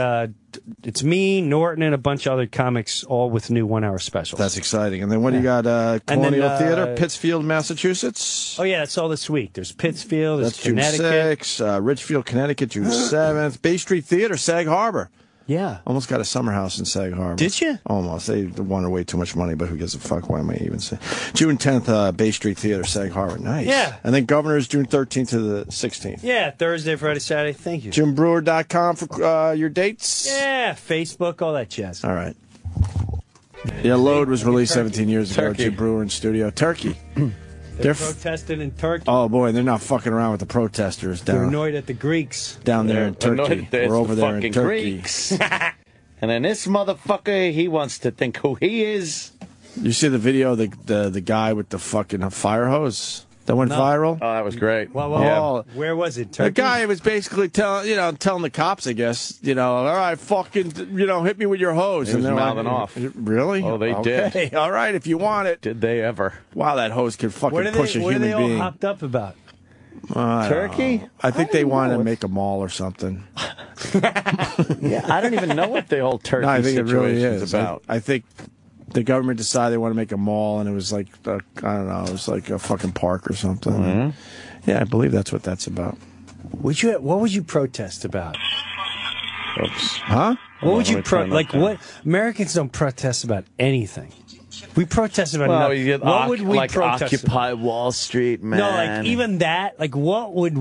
it's me, Norton, and a bunch of other comics, all with new 1 hour specials. That's exciting. And then what do you got? Colonial Theater, Pittsfield, Massachusetts. Oh, yeah, that's all this week. There's Pittsfield, there's That's June Connecticut. 6th. Richfield, Connecticut, June 7th. Bay Street Theater, Sag Harbor. Yeah. Almost got a summer house in Sag Harbor. Did you? Almost. They wanted way too much money, but who gives a fuck? Why am I even saying? June 10th, Bay Street Theater, Sag Harbor. Nice. Yeah. And then Governor's June 13th to the 16th. Yeah, Thursday, Friday, Saturday. Thank you. JimBrewer.com for your dates. Yeah, Facebook, all that jazz. All right. Yeah, Load was released 17 years ago. Turkey. Jim Brewer in studio. Turkey. They're protesting in Turkey. Oh boy, they're not fucking around with the protesters They're down annoyed at the Greeks. down there in Turkey. We're over there in Turkey. Greeks. And then this motherfucker, he wants to think who he is. You see the video, the guy with the fucking fire hose that went viral? Oh, that was great. Well, where was it? Turkey? The guy was basically telling the cops, I guess, all right, fucking, hit me with your hose. He was they're mouthing like, off. Really? Oh, they okay. did. All right, if you want it. Did they ever? Wow, that hose could fucking push a what human are they being. all hopped up about? Turkey? I think they wanted to make a mall or something. Yeah, I don't even know what the whole Turkey No, I think it really situation is. about. I think the government decided they want to make a mall, and it was like, I don't know, it was like a fucking park or something. Mm-hmm. Yeah, I believe that's what that's about. What would you protest about? Oops. Huh? What would you let me try like? that. What Americans don't protest about anything. We protest about Well, nothing. you get What would we like protest Occupy Wall Street, man. No, like even that. Like what would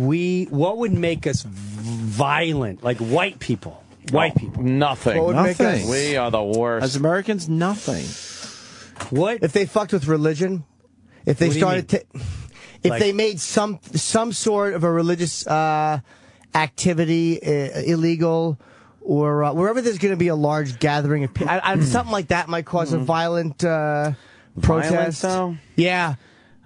make us violent? Like white people. White people. Nothing. What would make Nothing. us- We are the worst. As Americans, nothing. What? If they fucked with religion, if they What do you started, if Like- they made some sort of a religious activity illegal, or wherever there's going to be a large gathering of people, something like that might cause a violent protest. though? Yeah,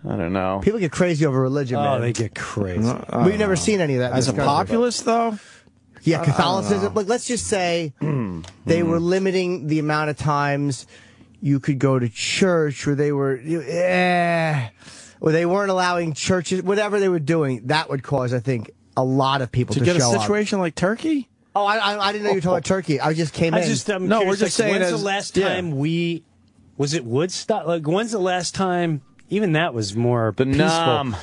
I don't know. people get crazy over religion, Oh, man. they get crazy. We've never seen any of that in As this a country. populist, though, Yeah, Catholicism. Like, let's just say they were limiting the amount of times you could go to church, or they were, or they weren't allowing churches. Whatever they were doing, that would cause, I think, a lot of people to get a show up. situation like Turkey. Oh, I didn't know you were talking about Turkey. I just came in. I'm No, curious, we're just like, saying When's as- the last yeah. time was it Woodstock? Like, when's the last time? Even that was more The peaceful. Nam.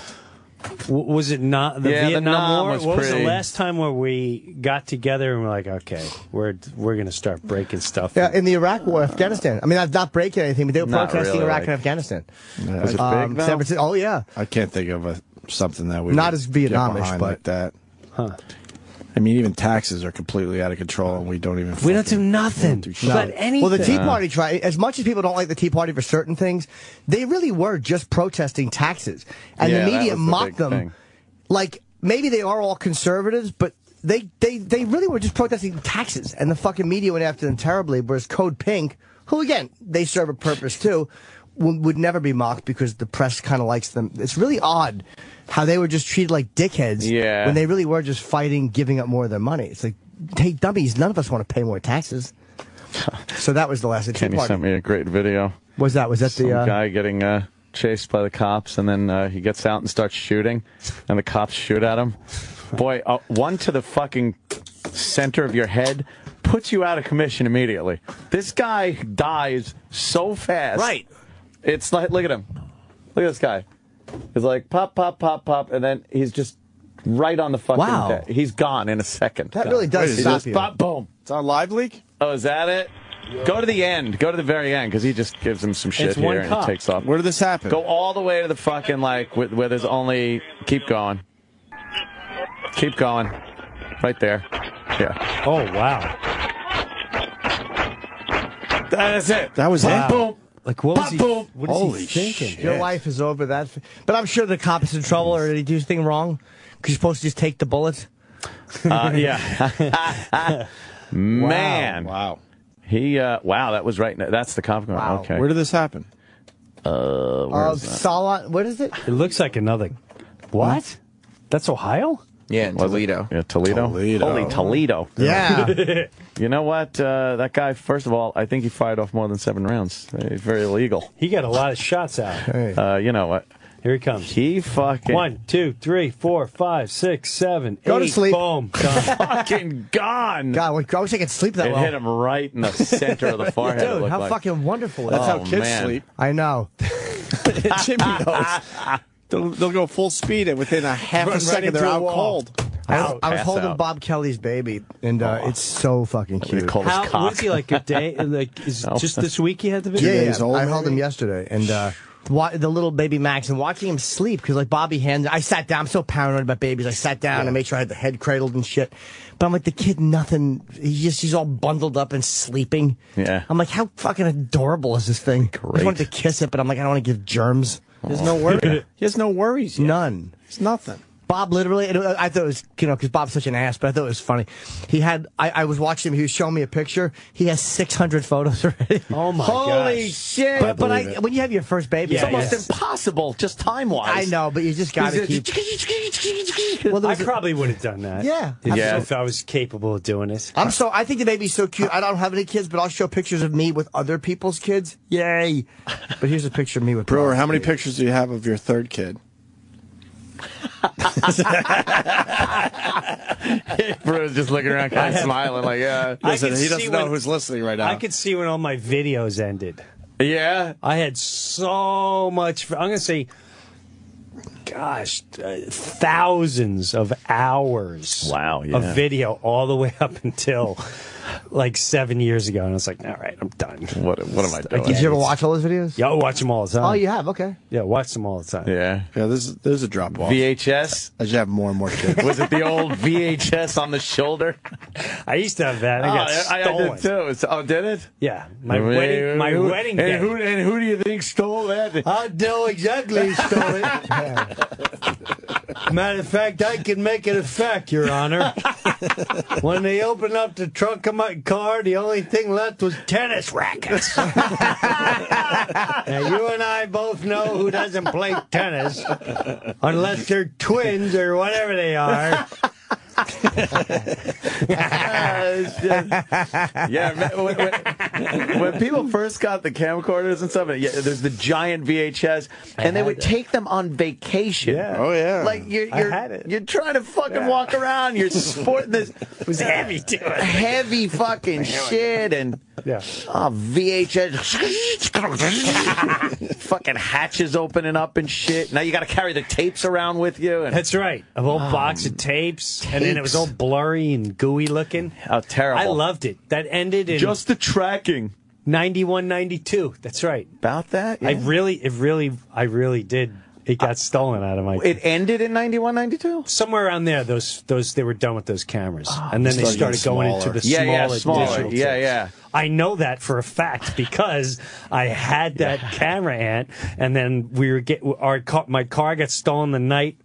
Was it not the Yeah, the Vietnam Nam War? was What was the pretty- last time where we got together and we're like, okay, we're going to start breaking stuff? Yeah, in the Iraq War, Afghanistan. I mean, I'm not breaking anything, but they were Not protesting really, Iraq like- and Afghanistan. Was it big, though? San Francisco, oh, yeah. I can't think of something that we Not would as get Vietnamish, behind but- like that. Huh. I mean, even taxes are completely out of control, and we don't even. We don't do fucking- nothing do shit. about anything. Well, the Tea Party tried. As much as people don't like the Tea Party for certain things, they really were just protesting taxes, and Yeah, the that media was the mocked big them. thing. Like maybe they are all conservatives, but they really were just protesting taxes, and the fucking media went after them terribly. Whereas Code Pink, who again they serve a purpose too, would never be mocked because the press kind of likes them. It's really odd how they were just treated like dickheads Yeah. when they really were just fighting, giving up more of their money. It's like, hey, dummies, none of us want to pay more taxes. So that was the last of the Tea Kenny Party. sent me a great video. Was that Some the guy getting chased by the cops, and then he gets out and starts shooting, and the cops shoot at him. Boy, one to the fucking center of your head puts you out of commission immediately. This guy dies so fast. Right. It's like, look at him. Look at this guy. He's like, pop, pop, pop, pop, and then he's just right on the fucking Wow. head. He's gone in a second. That really does He's stop just you. pop, boom. It's on Live Leak. Oh, is that it? Go to the end. Go to the very end, because he just gives him some shit It's one here and cop. he takes off. Where did this happen? Go all the way to the fucking, like, where there's only... Keep going. Keep going. Right there. Yeah. Oh, wow. That is it. That was Wow. it. Boom. Like, what was Pop, he, boom. what is Holy he thinking? shit. Your life is over that. But I'm sure the cop is in trouble, or did he do anything wrong? Because you're supposed to just take the bullet. Yeah. Man. Wow. Wow, that was right. That's the cop going. Wow. Okay. Where did this happen? Where is that? What is it? It looks like another. What? That's Ohio? Yeah, in Toledo. Yeah, Toledo. Holy Toledo. Yeah. You know what? That guy, first of all, I think he fired off more than 7 rounds. He's very illegal. He got a lot of shots out. You know what? Here he comes. He fucking... 1, 2, 3, 4, 5, 6, 7, Go 8. to sleep. Boom. Done. fucking gone. God, I wish I could sleep that It well. hit him right in the center of the forehead. it Dude, looked how like. fucking wonderful. That's how Oh, kids man. sleep. I know. Jimmy knows. They'll go full speed, and within a half a second, they're out cold. I was Pass holding out. Bob Kelly's baby, and it's so fucking They cute. call his How, cock. what's he like a day? Like, is just this week he had the video? Yeah, days old, I held maybe? him yesterday, and the little baby Max, and watching him sleep, because like Bobby hands, I sat down. I'm so paranoid about babies. I sat down and made sure I had the head cradled and shit. But I'm like, the kid, nothing. He's all bundled up and sleeping. Yeah. I'm like, how fucking adorable is this thing? I just wanted to kiss it, but I'm like, I don't want to give germs. There's no worry. He has no worries yet. None. It's nothing. Bob literally, I thought it was, because Bob's such an ass, but I thought it was funny. He had, I was watching him, he was showing me a picture. He has 600 photos already. Oh my Holy gosh. shit. But believe it. when you have your first baby, It's Yeah, almost yes. impossible, just time-wise. I know, but you just got to keep. Well, there I was a- probably would have done that. Yeah. Yeah. If I was capable of doing it. I think the baby's so cute. I don't have any kids, but I'll show pictures of me with other people's kids. Yay. But here's a picture of me with Brewer, Bob's how many baby. pictures do you have of your third kid? Brewer's just looking around, kind of smiling, like, Listen, could he see doesn't know when- who's listening right now. I could see when all my videos ended. yeah. I had so much. I'm going to say, gosh, thousands of hours Wow, yeah. of video all the way up until like 7 years ago. And I was like, all right, I'm done. What am I doing? Did you ever watch all those videos? Yeah, I watch them all the time. Oh, you have? Okay. Yeah, watch them all the time. Yeah. Yeah, there's a drop off. VHS? I should have more and more kids. Was it the old VHS on the shoulder? I used to have that. I got I stolen. did too. Oh, did it? Yeah, my wedding day. And who do you think stole that? I know exactly who stole it. Matter of fact, I can make it a fact, Your Honor. When they opened up the trunk of my car, the only thing left was tennis rackets. Now, you and I both know who doesn't play tennis unless they're twins or whatever they are. Yeah, when people first got the camcorders and stuff, there's the giant VHS, and they would take them on vacation. Yeah. Oh, yeah. Like I had it. you're trying to fucking walk around, you're sporting this It was heavy, too. heavy fucking shit, and Yeah. VHS, fucking hatches opening up and shit. Now you got to carry the tapes around with you. And That's right. A whole box of tapes, and then it was all blurry and gooey looking. how terrible! I loved it. That ended in just the tracking 91, 92. That's right. about that. I yeah. really did. It got stolen out of my. It ended in 91, 92? Somewhere around there, those they were done with those cameras, and then they started started getting going into the Yeah, smaller, smaller. digital Yeah, tapes. yeah. I know that for a fact because I had that camera ant, and then my car got stolen the night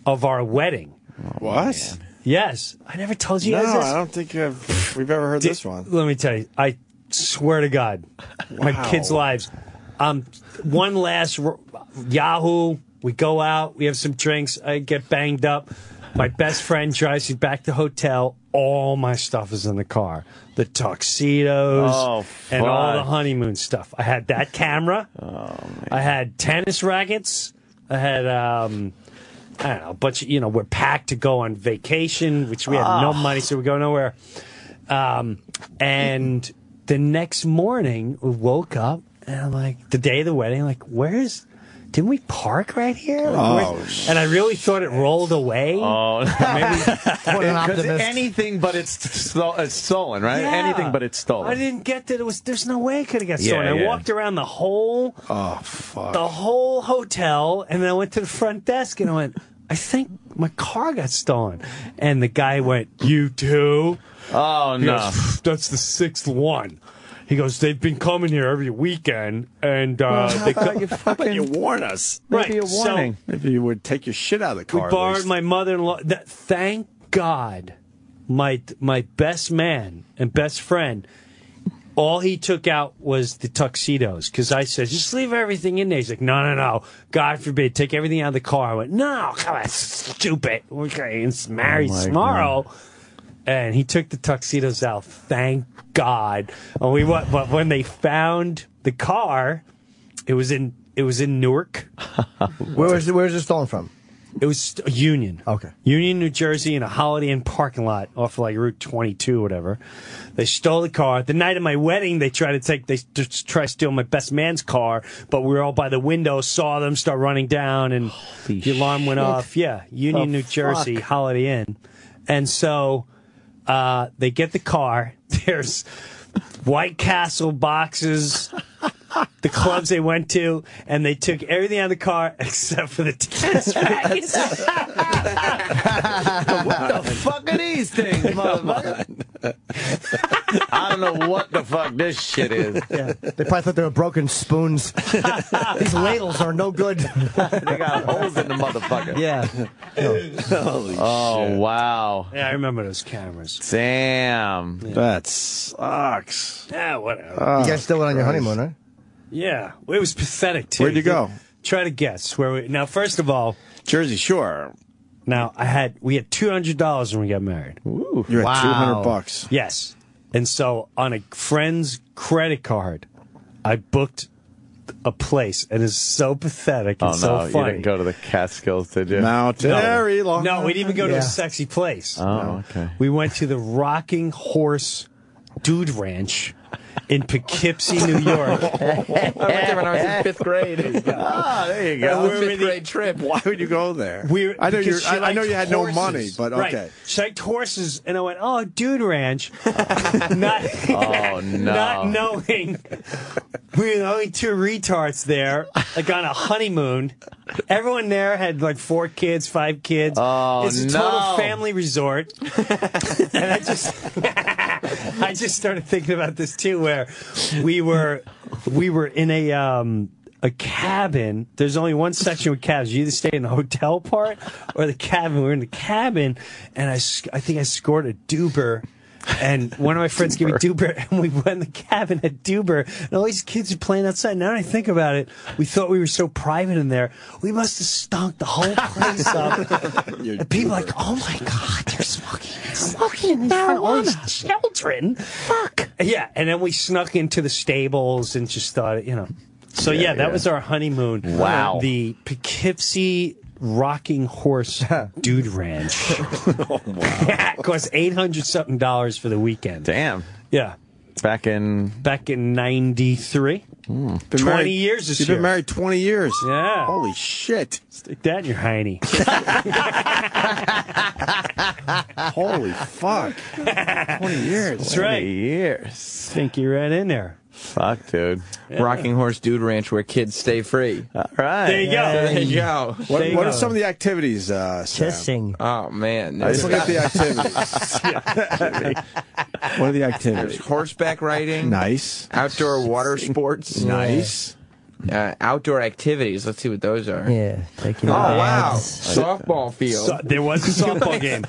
of our wedding. What? Yes, I never told you No, guys this. I don't think we've ever heard this one. Let me tell you, I swear to God, my kids' lives. One last Yahoo. We go out. We have some drinks. I get banged up. My best friend drives me back to the hotel. All my stuff is in the car. The tuxedos and all the fuck. honeymoon stuff. I had that camera. I had tennis rackets. I had I don't know, a bunch of, we're packed to go on vacation, which we had no money, so we go nowhere. And the next morning, we woke up, and I'm like, the day of the wedding, like, didn't we park right here? Like, and I really thought it rolled away. Oh, What an because optimist. anything but it's stolen, right? Yeah. Anything but it's stolen. I didn't get that. There's no way it could have got stolen. Yeah, I yeah. walked around the whole hotel, and then I went to the front desk, and I went, I think my car got stolen. And the guy went, you too? Oh, He no. goes, that's the sixth one. He goes, they've been coming here every weekend, and they How about you warn us? Maybe a Right, so- warning. Maybe you would take your shit out of the car. We at borrowed least. my mother-in-law. Thank God, my best man and best friend all he took out was the tuxedos. Because I said, just leave everything in there. He's like, no. God forbid. Take everything out of the car. I went, no, come on, stupid. Okay, it's married tomorrow. God. And he took the tuxedos out. Thank God. And we went, but when they found the car, it was in Newark. Where was it stolen from? It was Union. Okay. Union, New Jersey, in a Holiday Inn parking lot off of like Route 22 or whatever. They stole the car. The night of my wedding, they tried to steal my best man's car, but we were all by the window, saw them start running down, and the alarm went off. Yeah, Union, New Jersey, Holiday Inn. And so they get the car. There's White Castle boxes, the clubs they went to, and they took everything out of the car except for the tennis rackets. What the fuck are these things, motherfucker? I don't know what the fuck this shit is. Yeah, they probably thought they were broken spoons. These ladles are no good. They got holes in the motherfucker. Yeah. Holy shit. Wow. Yeah, I remember those cameras. Damn. Yeah. That sucks. Yeah, whatever. You guys still went on your honeymoon, right? Yeah, it was pathetic, too. Where'd you go? Try to guess. Now, first of all, Jersey Shore. now we had $200 when we got married. Ooh, you had $200. Yes. And so on a friend's credit card, I booked a place, and it's so pathetic and so funny. You didn't go to the Catskills, did you? Mount Airy, Long No, we didn't even go to Yeah. a sexy place. Oh, okay. We went to the Rocking Horse Dude Ranch in Poughkeepsie, New York. I went there when I was in 5th grade. Ah, there you go. A 5th grade trip. Why would you go there? I know you had no money, but right. okay. She liked horses, and I went, oh, Dude Ranch. not, Oh, no. Not knowing we were the only two retards there, like on a honeymoon. Everyone there had like 4 kids, 5 kids. Oh, it's a total family resort. And I just started thinking about this too, where we were in a cabin. There's only one section with cabins. You either stay in the hotel part or the cabin. We were in the cabin, and I think I scored a Duber. And one of my friends gave me Duber, and we went in the cabin at Duber, and all these kids are playing outside. Now that I think about it, we thought we were so private in there. We must have stunk the whole place up. And people are like, oh my God, they're smoking in front of all these children. Fuck. Yeah, and then we snuck into the stables and just thought, So yeah, that was our honeymoon. Wow. The Poughkeepsie Rocking Horse Dude Ranch. Oh, wow. It cost $800-something for the weekend. Damn. Yeah. Back in 93. 20 years this You've year. been married 20 years. Yeah. Holy shit. Stick that in your hiney. Holy fuck. 20 years. That's right. years. Think you're right in there. Fuck, dude. Rocking Horse Dude Ranch where kids stay free. All right. There you go. There you go. What are some of the activities, Sam? Kissing. Oh, man. Let's look at the activities. What are the There's activities? horseback riding. Nice. Outdoor water sports. Nice. Outdoor activities. Let's see what those are. Yeah. Taking Oh, wow. baths. Softball field. So, there was a softball game.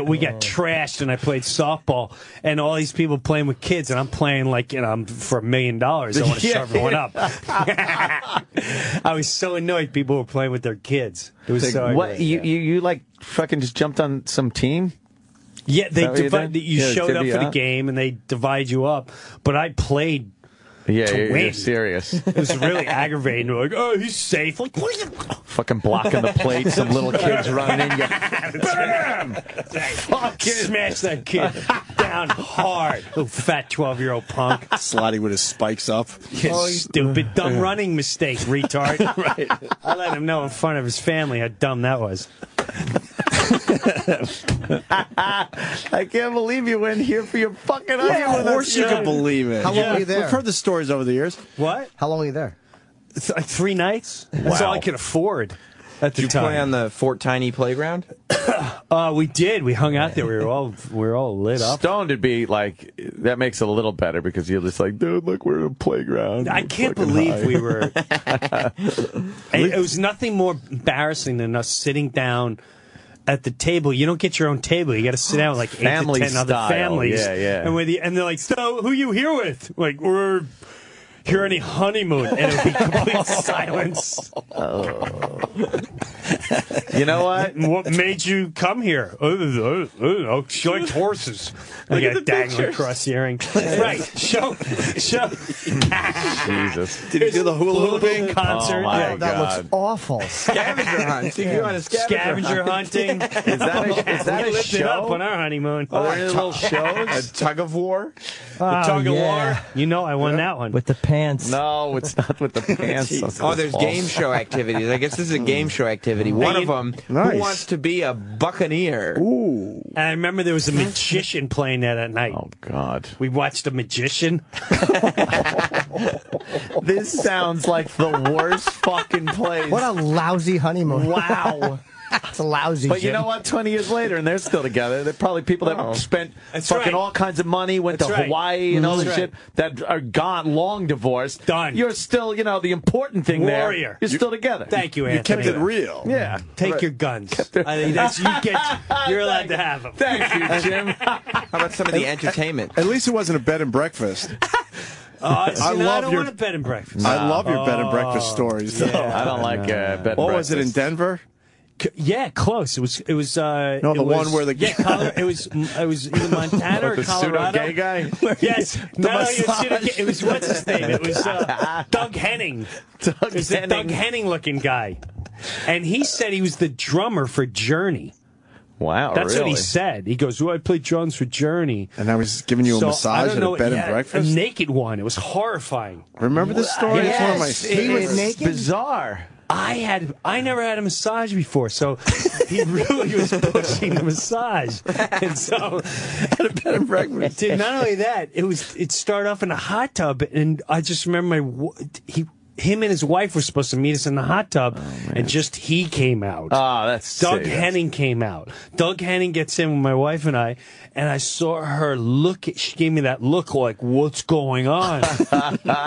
We got trashed, and I played softball, and all these people playing with kids, and I'm playing like, I'm for $1 million. I want to shove everyone up. I was so annoyed people were playing with their kids. It was so What aggravating. you like fucking just jumped on some team? Yeah, they Is that what you divide. did? You Yeah, showed up divvy for the up? game, and they divide you up. But I played. Yeah, To you're win. serious. It was really aggravating. They're like, oh, he's safe. Like, what are you? Fucking blocking the plate, some little kids running in. Bam! Fuck, smash that kid down hard. Little fat 12-year-old punk. Sliding with his spikes up. You stupid, dumb running mistake, retard. Right. I let him know in front of his family how dumb that was. I can't believe you went here for your fucking Yeah, honeymoon. of course you can believe it. How long were you there? We've heard the stories over the years. What? How long were you there? It's like 3 nights. That's all I could afford at the Did you time. play on the Fort Tiny playground? We did. We hung out there. We were all lit up. Stoned would be like, that makes it a little better because you're just like, dude, look, we're in a playground. I We're can't fucking believe high. we were. It was nothing more embarrassing than us sitting down at the table. You don't get your own table. You got to sit down with like 8 Family to 10 other style. families. Yeah. And they're like, so who you here with? Like, we're here on a honeymoon. And it'll be complete silence. You know what? What made you come here? She likes horses. I got dangling across the earring. Right. Show. Jesus. Did he do the hula hooping concert? Oh, my Yeah. That God. looks awful. Scavenger hunt. So you go on a Scavenger hunting. Is that We a lived it up show? on our honeymoon. Are there any little A shows? tug of war. The tug of yeah. war. You know I won that one. With the pants. No, it's not with the pants. Oh, there's game show activities. I guess this is a game show activity. One of them, Nice. who wants to be a buccaneer? Ooh. And I remember there was a magician playing that at night. Oh, God. We watched a magician. This sounds like the worst fucking place. What a lousy honeymoon. Wow. It's a lousy But you Jim. know what? 20 years later, and they're still together. They're probably people that spent That's fucking right. all kinds of money, went That's to right. Hawaii and all That's this right. shit, that are gone, long divorced. Done. You're still, the important thing Warrior. there. You're still together. Thank you, You Anthony. kept it real. Yeah. Take your guns. I think you're allowed to have them. Thank you, Jim. How about some of the entertainment? At least it wasn't a bed and breakfast. I love don't your- want a bed and breakfast. I love your bed and breakfast stories. Though. I don't like bed and What was it in breakfast. Denver? Yeah, close. It was. No, the it was, one where the it was either Montana or The Colorado. pseudo-gay guy? Yes, no, massage. it was what's his name? It was Doug Henning. It was the Doug Henning looking guy, and he said he was the drummer for Journey. Wow, That's really? what he said. He goes, "Oh, I played drums for Journey." And I was giving you a So, I massage don't at know, a bed and yeah, breakfast. A naked one. It was horrifying. Remember this story? It's one of my Yes, he was It's naked? bizarre. I never had a massage before, so he really was pushing the massage. And so at a bed and breakfast. dude, not only that, it started off in a hot tub, and I just remember him and his wife were supposed to meet us in the hot tub, and just he came out. Oh, that's Doug sick. Henning came out. Doug Henning gets in with my wife and I saw her look. She gave me that look like, what's going on?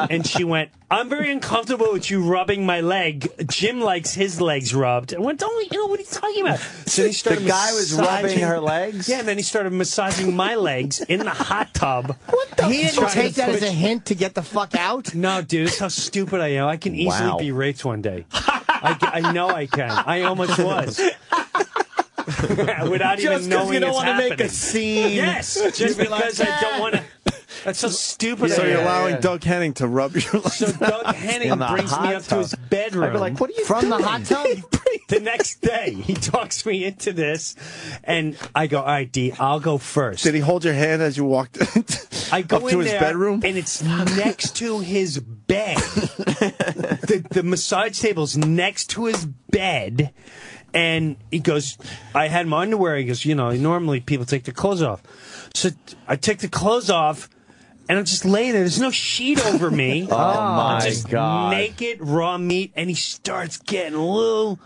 And she went, I'm very uncomfortable with you rubbing my leg. Jim likes his legs rubbed. I went, what are you talking about? So he started The guy was rubbing massaging her legs? Yeah, and then he started massaging my legs in the hot tub. What the? He didn't Trying take to that as push- a hint to get the fuck out? No, dude, this is how stupid I am. I can easily Wow. be raped one day. I know I can. I almost was. Without even knowing you don't it's want to happening. make a scene. Yes, just because I don't want to. That's so stupid. So I you're am. allowing Doug Henning to rub your legs. So Doug Henning In the brings me hot up to tub. his bedroom. I'd be like, what are you From doing? the hot tub? The next day, he talks me into this, and I go, all right, D, I'll go first. Did he hold your hand as you walked I go up in to his there, bedroom? and it's next to his bed. The massage table's next to his bed, and he goes, I had my underwear. He goes, normally people take their clothes off. So I take the clothes off, and I'm just laying there. There's no sheet over me. Oh, my just God. naked, raw meat, and he starts getting a little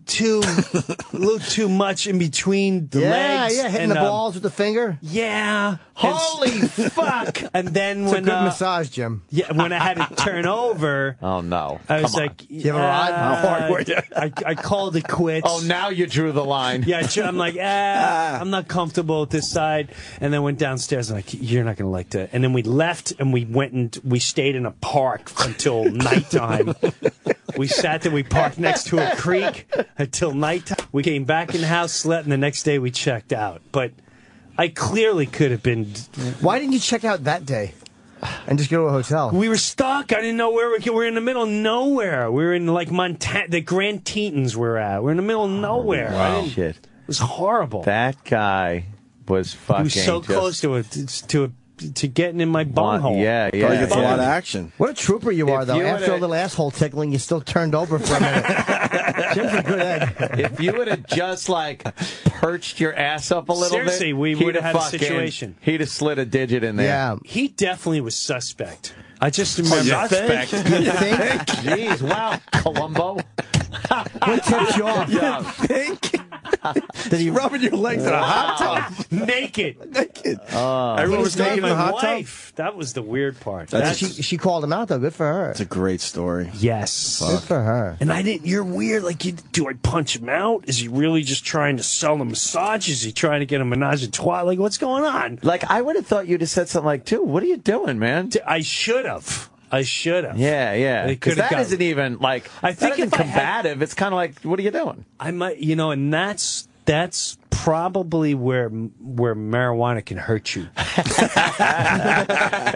too much in between the legs. Yeah, hitting and, the balls with the finger. Yeah. Holy fuck! And then It's a when good massage, Jim. when I had to turn over, Oh, no. I was Come on. like, you have a rod? How hard were you? I called it quits. Oh, now you drew the line. Yeah, I'm like, I'm not comfortable with this side. And then went downstairs and like, you're not going to like that. And then we left and we went and we stayed in a park until nighttime. We sat there, we parked next to a creek until nighttime. We came back in the house, slept, and the next day we checked out. But I clearly could have been. Why didn't you check out that day and just go to a hotel? We were stuck. I didn't know where we were in the middle of nowhere. We were in like Montana, the Grand Tetons we're at. We're in the middle of nowhere. Wow. Shit. It was horrible. That guy was fucking He was so just- close to getting in my bunghole. Yeah, Probably yeah. gets a lot of action. What a trooper you are, If though. you After a would've- little asshole tickling, you still turned over for a minute. Jim's a good egg. If you would have just like perched your ass up a little Seriously, bit, we he'd would've have had a fucking- situation. He'd have slid a digit in there. Yeah. He definitely was suspect. I just remember. Suspect. You think? Jeez, wow, Columbo. What tipped you off? Yeah. Did he rubbing your legs in a hot tub? Naked. Everyone was making the hot tub. That was the weird part. She called him out though. Good for her. It's a great story. Yes. Good for her. And I didn't. You're weird. Like, do I punch him out? Is he really just trying to sell a massage? Is he trying to get a menage a trois? Like, what's going on? Like, I would have thought you'd have said something like, dude, what are you doing, man? I should have. Yeah, yeah. Because that isn't even, like, I think that isn't combative. It's kind of like, what are you doing? I might, and that's probably where marijuana can hurt you.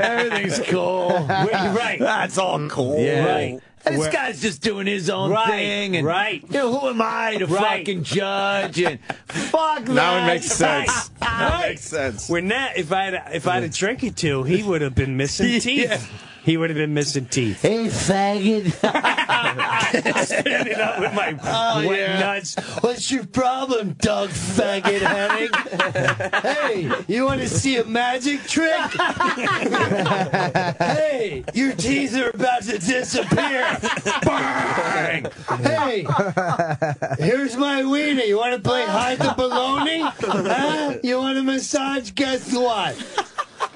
Everything's cool. Right. That's all cool. Yeah. Right. And this guy's just doing his own thing. And, who am I to fucking judge? And fuck that. Now it makes sense. Now it makes sense. We're not, if I had a drink or two, he would have been missing teeth. Yeah. He would have been missing teeth. Hey, faggot. Standing up with my wet nuts. What's your problem, Doug Faggot Henning? Hey, you want to see a magic trick? Hey, your teeth are about to disappear. Bang! Hey, here's my wiener. You want to play hide the baloney? Huh? You want a massage? Guess what?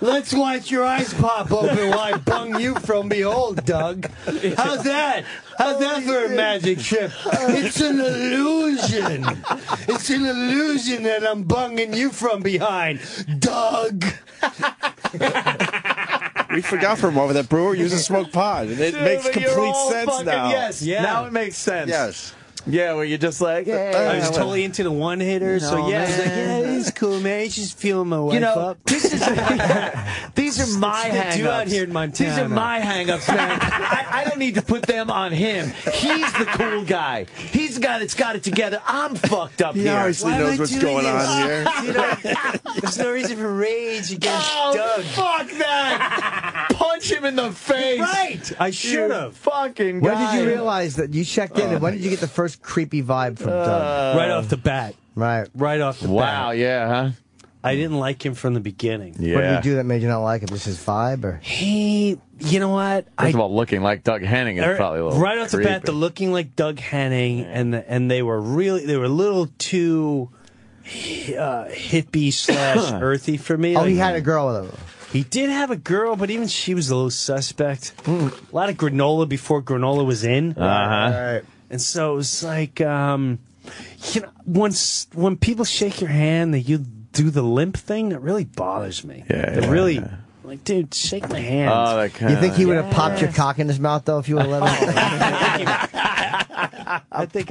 Let's watch your eyes pop open while I bung you from behold, Doug. How's that? How's that for a magic trick? It's an illusion. It's an illusion that I'm bunging you from behind, Doug. We forgot for a moment that Breuer uses smoked pot, and it makes complete sense now. Yes, now it makes sense. Yes. Yeah, where you're just like, I was totally into the one hitter, so yeah, I was like, yeah, he's cool, man. He's just feeling my wife up. This is these are my hang-ups. Out here in Montana. These are my hang-ups, man. I don't need to put them on him. He's the cool guy. He's the guy that's got it together. I'm fucked up He here. obviously knows what's going on here. There's no reason for rage against Oh, Doug. fuck that! Punch him in the face. Right. I should have. Fucking When guy. did you realize that you checked in? And when did you get the first creepy vibe from Doug? Right off the bat. Right. Right off the bat. Wow, yeah, huh? I didn't like him from the beginning. Yeah. What did he do that made you not like him? Just his vibe, or He, you know what? First of all, looking like Doug Henning is probably a little right off the bat, creepy. the looking like Doug Henning, and they were a little too hippie / earthy for me. oh, Like, he had a girl with him. He did have a girl, but even she was a little suspect. A lot of granola before granola was in. Right. And so it was like, when people shake your hand, you do the limp thing, that really bothers me. Like, dude, shake my hand. Oh, that kind You think he would have popped your cock in his mouth though if you would have let him? I think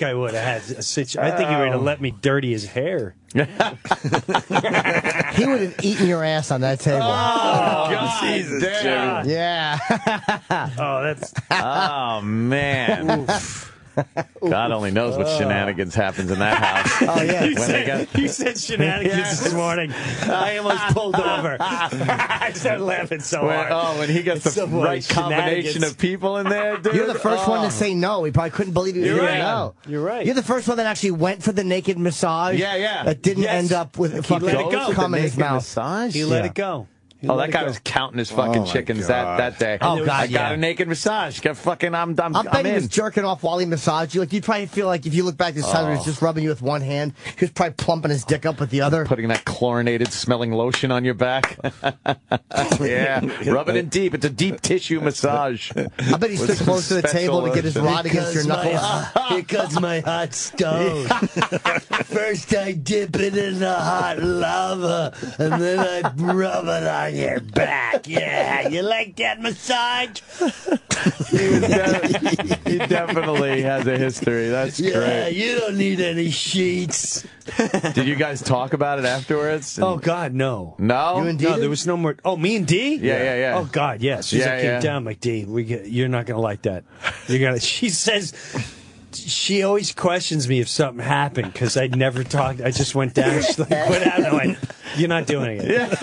I would have had a situation. I think he would have let me dirty his hair. He would have eaten your ass on that table. Oh, God, Jesus, Jimmy. Yeah. Oh, that's. Oh, man. God only knows what shenanigans happens in that house. Oh, yeah. You said shenanigans this morning. I almost pulled over. I started laughing so hard. When he gets the right combination of people in there, dude. You're the first one to say no. He probably couldn't believe you. You're right. No. You're right. You're the first one that actually went for the naked massage. Yeah. That didn't end up with He let it go. cum in his Naked mouth. massage? He let it go. Oh, that guy was counting his fucking chickens that day. Oh, God, I got a naked massage. Got fucking, I'm I'll bet he was in. jerking off while he massaged you. Like, you'd probably feel like if you look back this time, he was just rubbing you with one hand. He was probably plumping his dick up with the other. Putting that chlorinated smelling lotion on your back. Yeah. Rub it in deep. It's a deep tissue massage. I bet he stood close to the table to get his rod against your knuckles. Here comes my hot stove. First I dip it in the hot lava, and then I rub it on your back. Yeah, you like that massage? He definitely has a history. That's great. You don't need any sheets. Did you guys talk about it afterwards? Oh, God, no. No? You and D? No, there was no more. Oh, me and D? Yeah. Oh, God, yes. She's Yeah, like, yeah. down, like, D, you're not going to like that. You're gonna. She says, she always questions me if something happened because I never talked. I just went down. She's like, what happened? I'm like, you're not doing it. Yeah.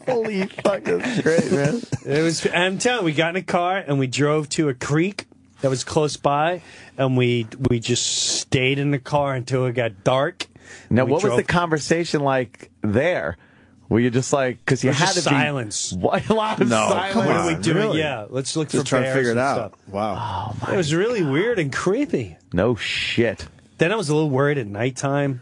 Holy fuck, that's great, man. It was. I'm telling you, we got in a car and we drove to a creek that was close by, and we just stayed in the car until it got dark. Now, We what was drove- the conversation like there? Were you just like, because you had to silence. be... What? A lot of No, silence. come What on. are we doing? Really? Yeah, let's look Just for trying to bears figure it and out. stuff. Wow. It was really weird and creepy. No shit. Then I was a little worried at nighttime.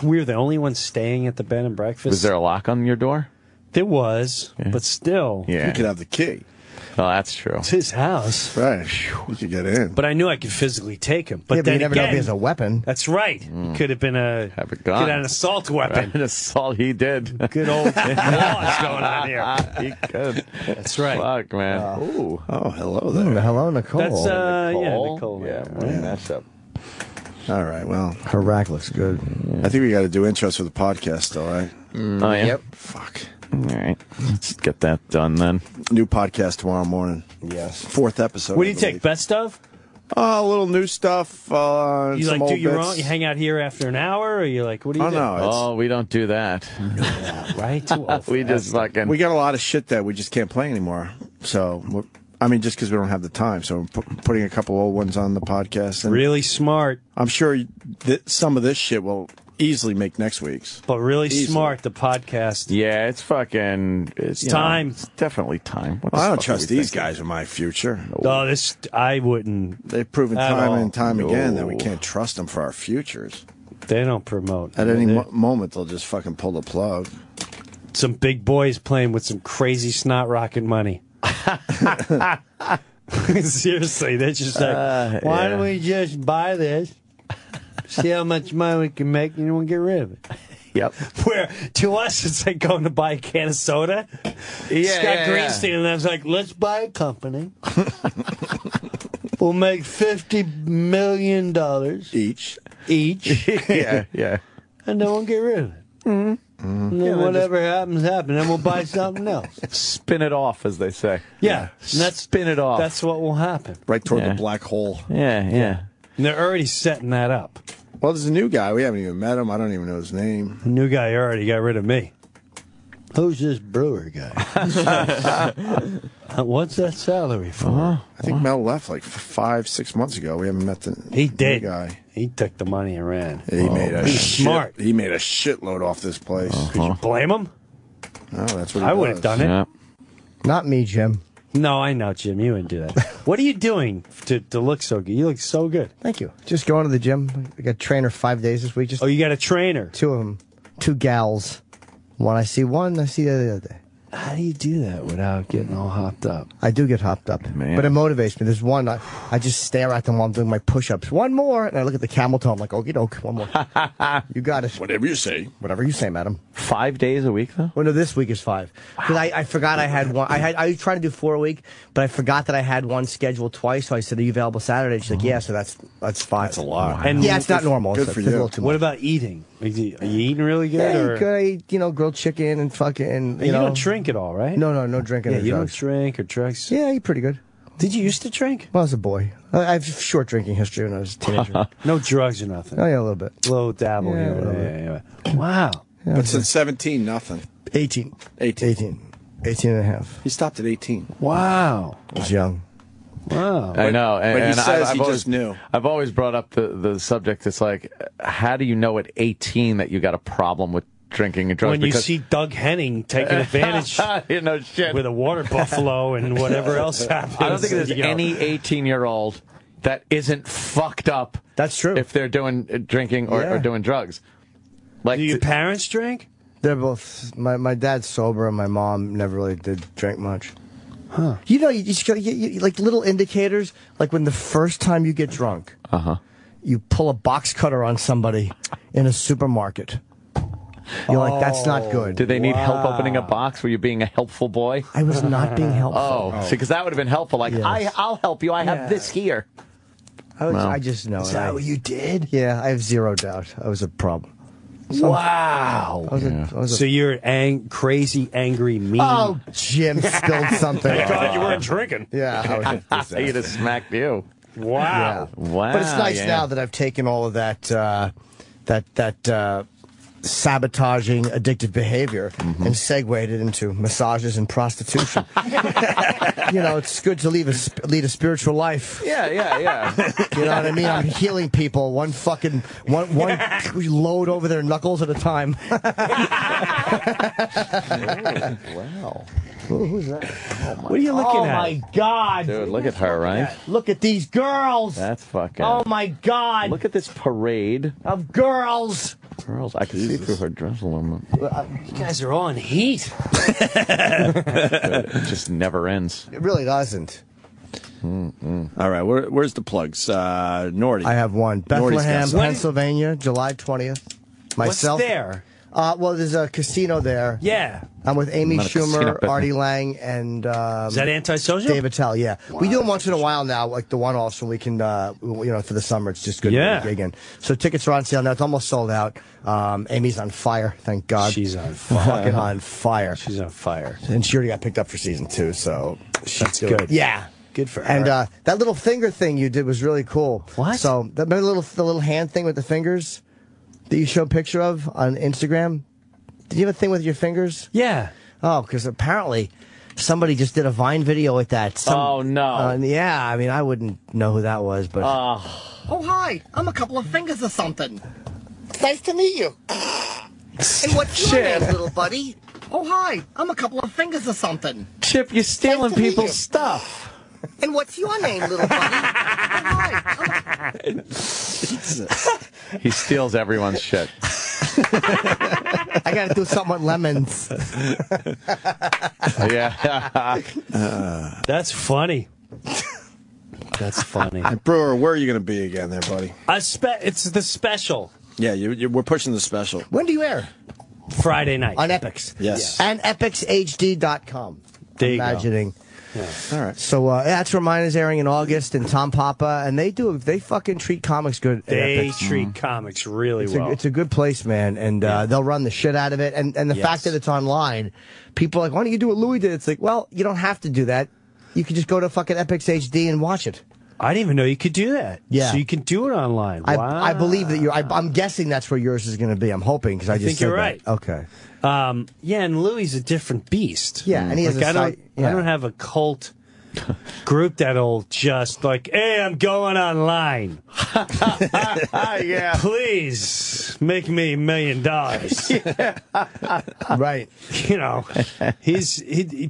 We were the only ones staying at the bed and breakfast. Was there a lock on your door? There was, but still. Yeah. You could have the key. Oh, that's true. It's his house. Right. You could get in. But I knew I could physically take him. But yeah, but then you never know if again, he has a weapon. that's right. It could have been Have a gun. Could have an assault weapon. Right, that's all he did. Good old laws going on here. He could. That's right. Fuck, man. Ooh. Oh, hello there. Hello, Nicole. That's Nicole. Nicole. Yeah, man, that's up. All right, well, Her rack looks good. I think we got to do intros for the podcast still, right? Oh, yeah? Yep. Fuck. All right. Let's get that done then. New podcast tomorrow morning. Yes. 4th episode. What do I you take? believe. Best of? A little new stuff. You some like old do your bits. own? You hang out here after an hour, or you like what do you Oh, do? no. Oh, we don't do that. Right? Too old for We that. just fucking... We got a lot of shit that we just can't play anymore. So, just because we don't have the time. So, we're putting a couple old ones on the podcast. And really smart, I'm sure some of this shit will easily make next week's. but really Easily. smart. The podcast. Yeah, it's fucking... It's time. It's definitely time. What the I don't fuck are trust we these thinking? guys with my future. Oh, this I wouldn't. They've proven At time all. and time again that we No. can't trust them for our futures. They don't promote. At any They're- moment, they'll just fucking pull the plug. some big boys playing with some crazy snot rocket money. Seriously, they're just like, why don't we just buy this, see how much money we can make, and then we'll get rid of it. Yep. Where to us, it's like going to buy a can of soda. Scott Greenstein and I was like, let's buy a company. We'll make $50 million Each. each, Yeah, yeah. and then we'll get rid of it. And then whatever happens, happens. Then we'll buy something else. Spin it off, as they say. Yeah, and that's Spin it off. That's what will happen. Right toward Yeah. the black hole. Yeah, yeah. And they're already setting that up. Well, there's a new guy. We haven't even met him. I don't even know his name. The new guy already got rid of me. Who's this Breuer guy? What's that salary for? I think Mel left like 5-6 months ago. We haven't met the He new did. guy. He took the money and ran. He made a He's shit, smart. He made a shitload off this place. Could you blame him? Oh, that's what he I would have does. done it. Yeah. Not me, Jim. No, I know, Jim. You wouldn't do that. What are you doing to look so good? You look so good. Thank you. Just going to the gym. I got trainer 5 days this week. Just Oh, you got a trainer. 2 of them. 2 gals. One I see the other day. How do you do that without getting all hopped up? I do get hopped up, Man. but it motivates me. There's one, I just stare at them while I'm doing my push-ups. One more, and I look at the camel toe. I'm like, okie doke, one more. You got it. Whatever you say. Whatever you say, madam. 5 days a week, though? Well, no, this week is 5. Because I forgot I had one. I was trying to do 4 a week, but I forgot that I had one scheduled twice. So I said, "Are you available Saturday?" She's like, "Yeah." So that's 5. That's a lot. And Yeah, it's not normal. Good It's for a little you. too what much. about eating? Are you eating really good? Yeah, or? good. I eat, grilled chicken and fucking. You know. don't drink at all, right? No drinking. Yeah, or you don't drugs. drink or drugs. Yeah, I eat pretty good. Did you used to drink? Well, as a boy, I have short drinking history when I was a teenager. No drugs or nothing. Oh yeah, a little bit. Low dabble Yeah, a here. little Yeah. Wow. Yeah, But since 17, nothing. 18. 18. 18 and a half. He stopped at 18. Wow. I was young. Wow. I know. but he and says I've he always, just knew. I've always brought up the subject. It's like, how do you know at 18 that you got a problem with drinking and drugs? When you Because- see Doug Henning taking advantage you know, shit. with a water buffalo and whatever else happens. I don't think there's you know. any 18-year-old that isn't fucked up. That's true. If they're doing drinking or, Yeah. or doing drugs. Like, Do your parents drink? They're both. My dad's sober, and my mom never really did drink much. Huh? You know, you just gotta get like little indicators, like when the first time you get drunk, you pull a box cutter on somebody in a supermarket. You're like, that's not good. do they need help opening a box? Were you being a helpful boy? I was not being helpful. Oh, see, because that would have been helpful. Like, Yes. I'll help you. I have this here. I just know. Is that what you did? Yeah, I have zero doubt. I was a problem. Wow. I was a So you're crazy, angry, mean. Oh, Jim spilled something. God you weren't drinking. Yeah, I was a disaster. He'd have smacked you. Wow. Wow. But it's nice yeah. now that I've taken all of that sabotaging addictive behavior and segued it into massages and prostitution. You know, it's good to lead a spiritual life. Yeah. You know what I mean? I'm healing people one load over their knuckles at a time. Wow. Ooh, who's that? What are you looking at? Oh my God! Dude, look at her, right? Look at these girls. That's fucking. Oh my God! Look at this parade. Of girls. Girls, I can see through her dress a little bit. You guys are all in heat. It just never ends. It really doesn't. All right, where's the plugs? Nordy. I have one. Bethlehem, got some. Pennsylvania, July 20th. Myself. What's there? Well, there's a casino there. Yeah. I'm with Amy Not a casino, Schumer, but- Artie Lang, and Is that antisocial? David Tell. Yeah, we do them once in a while now, like the one-offs, so we can, for the summer, it's just good. Yeah. To again. So tickets are on sale now. It's almost sold out. Amy's on fire, thank God. She's on fire. Fucking on fire. She's on fire. And she already got picked up for season 2, so That's good. Yeah. Good for her. And that little finger thing you did was really cool. What? So remember the little hand thing with the fingers that you showed a picture of on Instagram? Did you have a thing with your fingers? Yeah. Oh, because apparently somebody just did a Vine video with that. Oh, no. Yeah, I mean, I wouldn't know who that was, but. Oh, hi. I'm a couple of fingers or something. Nice to meet you. And what's your name, little buddy? Oh, hi. I'm a couple of fingers or something. Chip, you're stealing Nice to meet people's you. stuff. And what's your name, little buddy? Oh, hi. He steals everyone's shit. I got to do something with lemons. Yeah. That's funny. That's funny. Brewer, where are you going to be again there, buddy? It's the special. Yeah, we're pushing the special. When do you air? Friday night. On Epics. Yes. And epicshd.com. There you go. Imagining. All right. So that's where mine is airing in August, and Tom Papa, and they fucking treat comics good. At They Epics. treat comics really well. It's a good place, man, and they'll run the shit out of it. And the fact that it's online, people are like, why don't you do what Louis did? It's like, well, you don't have to do that. You can just go to fucking Epics HD and watch it. I didn't even know you could do that. Yeah. So you can do it online. Wow. I believe that I'm guessing that's where yours is going to be. I'm hoping because I just think said you're that. right. Okay. Yeah, and Louis is a different beast. Yeah, and he has a site. I don't have a cult group that'll just like, hey, I'm going online. Yeah. Please make me $1 million. Right. You know,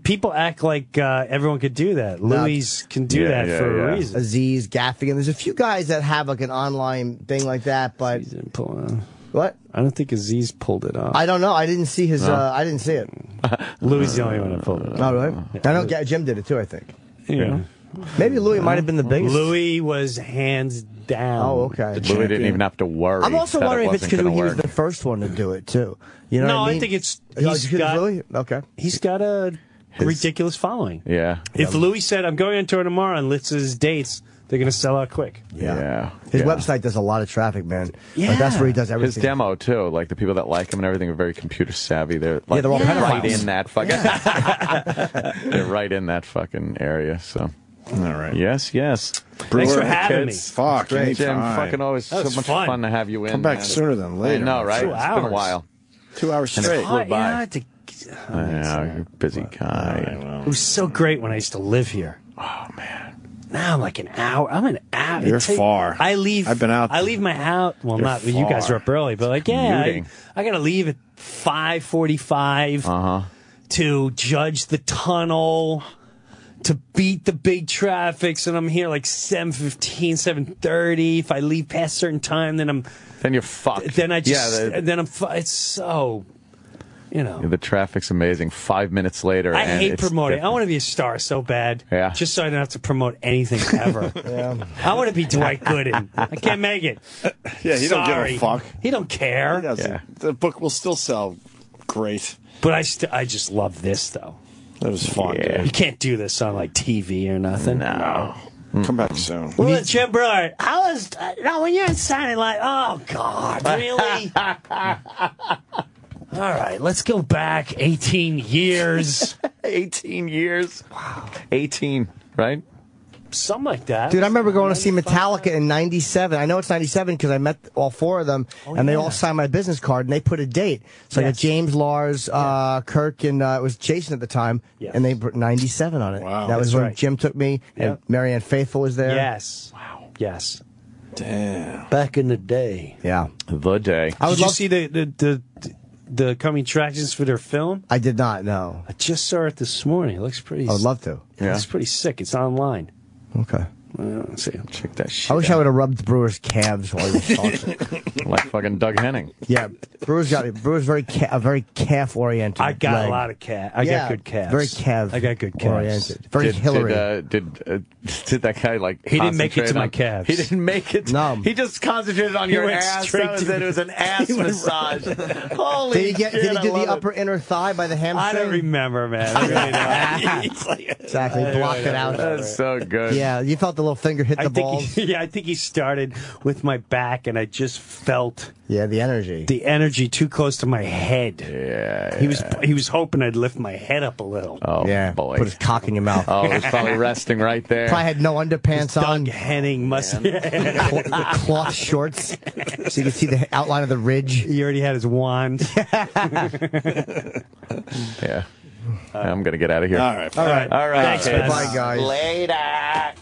people act like everyone could do that. Louis can do Yeah, that for yeah. a reason. Aziz, Gaffigan. There's a few guys that have like an online thing like that, but He didn't pull it off. what? I don't think Aziz pulled it off. I don't know. I didn't see his. I didn't see it. Louis is the only one that pulled it off. Oh, really? I know Jim did it too. I think. Yeah. Maybe Louis might have been the biggest. Louis was hands down. Oh, okay. Louis didn't even have to worry. I'm also that it wondering if it's wasn't because gonna he was work. the first one to do it too. You know No, what I mean? I think it's Oh, really? Okay. he's got a ridiculous following. Yeah. If Louis said, I'm going on tour tomorrow and lists his dates, they're going to sell out quick. Yeah. His Yeah. website does a lot of traffic, man. Yeah. Like, that's where he does His everything. demo too, like the people that like him and everything are very computer savvy. They're like they're all right pedophiles. in that fucking. They're right in that fucking area. So, All right. yes. Thanks for having me. Fuck, Jim, anytime. fucking always so That was much fun. fun to have you in. Come back man. sooner than later. I know, right? 2 It's been a hours. while. 2 hours straight. flew by. I had to- Yeah, you're a busy guy. It was so great when I used to live here. Oh man. Now I'm like an hour. I'm an hour. You're far. I leave. I've been out I leave my house. Well, You're not you guys far. are up early, but like yeah, Commuting. I got to leave at 5:45 to judge the tunnel, to beat the big traffic. So I'm here like 7:15, 7:30. If I leave past a certain time, then Then you're fucked. then I just yeah. then I'm. It's so. You know. The traffic's amazing. 5 minutes later, I and hate it's promoting. I different. want to be a star so bad. Yeah. Just so I don't have to promote anything ever. I want to be Dwight Gooden. I can't make it. Yeah, he don't give Sorry. a fuck. He don't care. He doesn't. Yeah. The book will still sell great. But I just love this though. That was fun. Yeah. You can't do this on like TV or nothing. No. Come back soon. Well, Jim Breuer, I was no when you're signing like, oh God, really? All right, let's go back 18 years. 18 years. Wow. 18, right? something like that. Dude, I remember going to see Metallica in '97. I know it's '97 because I met all 4 of them, and they all signed my business card, and they put a date. So I got James, Lars, Kirk, and it was Jason at the time, and they put '97 on it. Wow. That was when Jim took me, and Marianne Faithfull was there. Yes. Wow. Yes. Damn. Back in the day. Yeah. The day. Did you see the coming attractions for their film? I did not know. I just saw it this morning. It looks pretty. I would love to. It looks pretty sick. It's online. Okay. Let's see. Check that shit I wish out. I would have rubbed Brewer's calves while he was talking. Like fucking Doug Henning. Yeah, Brewer's very calf oriented. I got a lot of calf. I got good calves. Very calf. I got good calves. Oriented. Very Hillary. Did that guy like? He didn't make it to concentrate my on- calves. He didn't make it. No. He just concentrated on He your went ass. straight That was to it. It was an ass massage. Holy Did he shit! do I the love it. upper inner thigh by the hamstring? I don't remember, man. I really don't. Exactly. Blocked it out. That's so good. Yeah, you felt the little finger hit the balls. I think he started with my back, and I just felt Yeah, the energy. the energy too close to my head. Yeah. He was hoping I'd lift my head up a little. Oh yeah, boy. put his cock in your mouth. Oh, he's probably resting right there. Probably had no underpants on. Doug Henning must. The cloth shorts, so you can see the outline of the ridge. He already had his wand. Yeah. I'm gonna get out of here. All right. All right. All right. Thanks, man. Bye, guys. Later.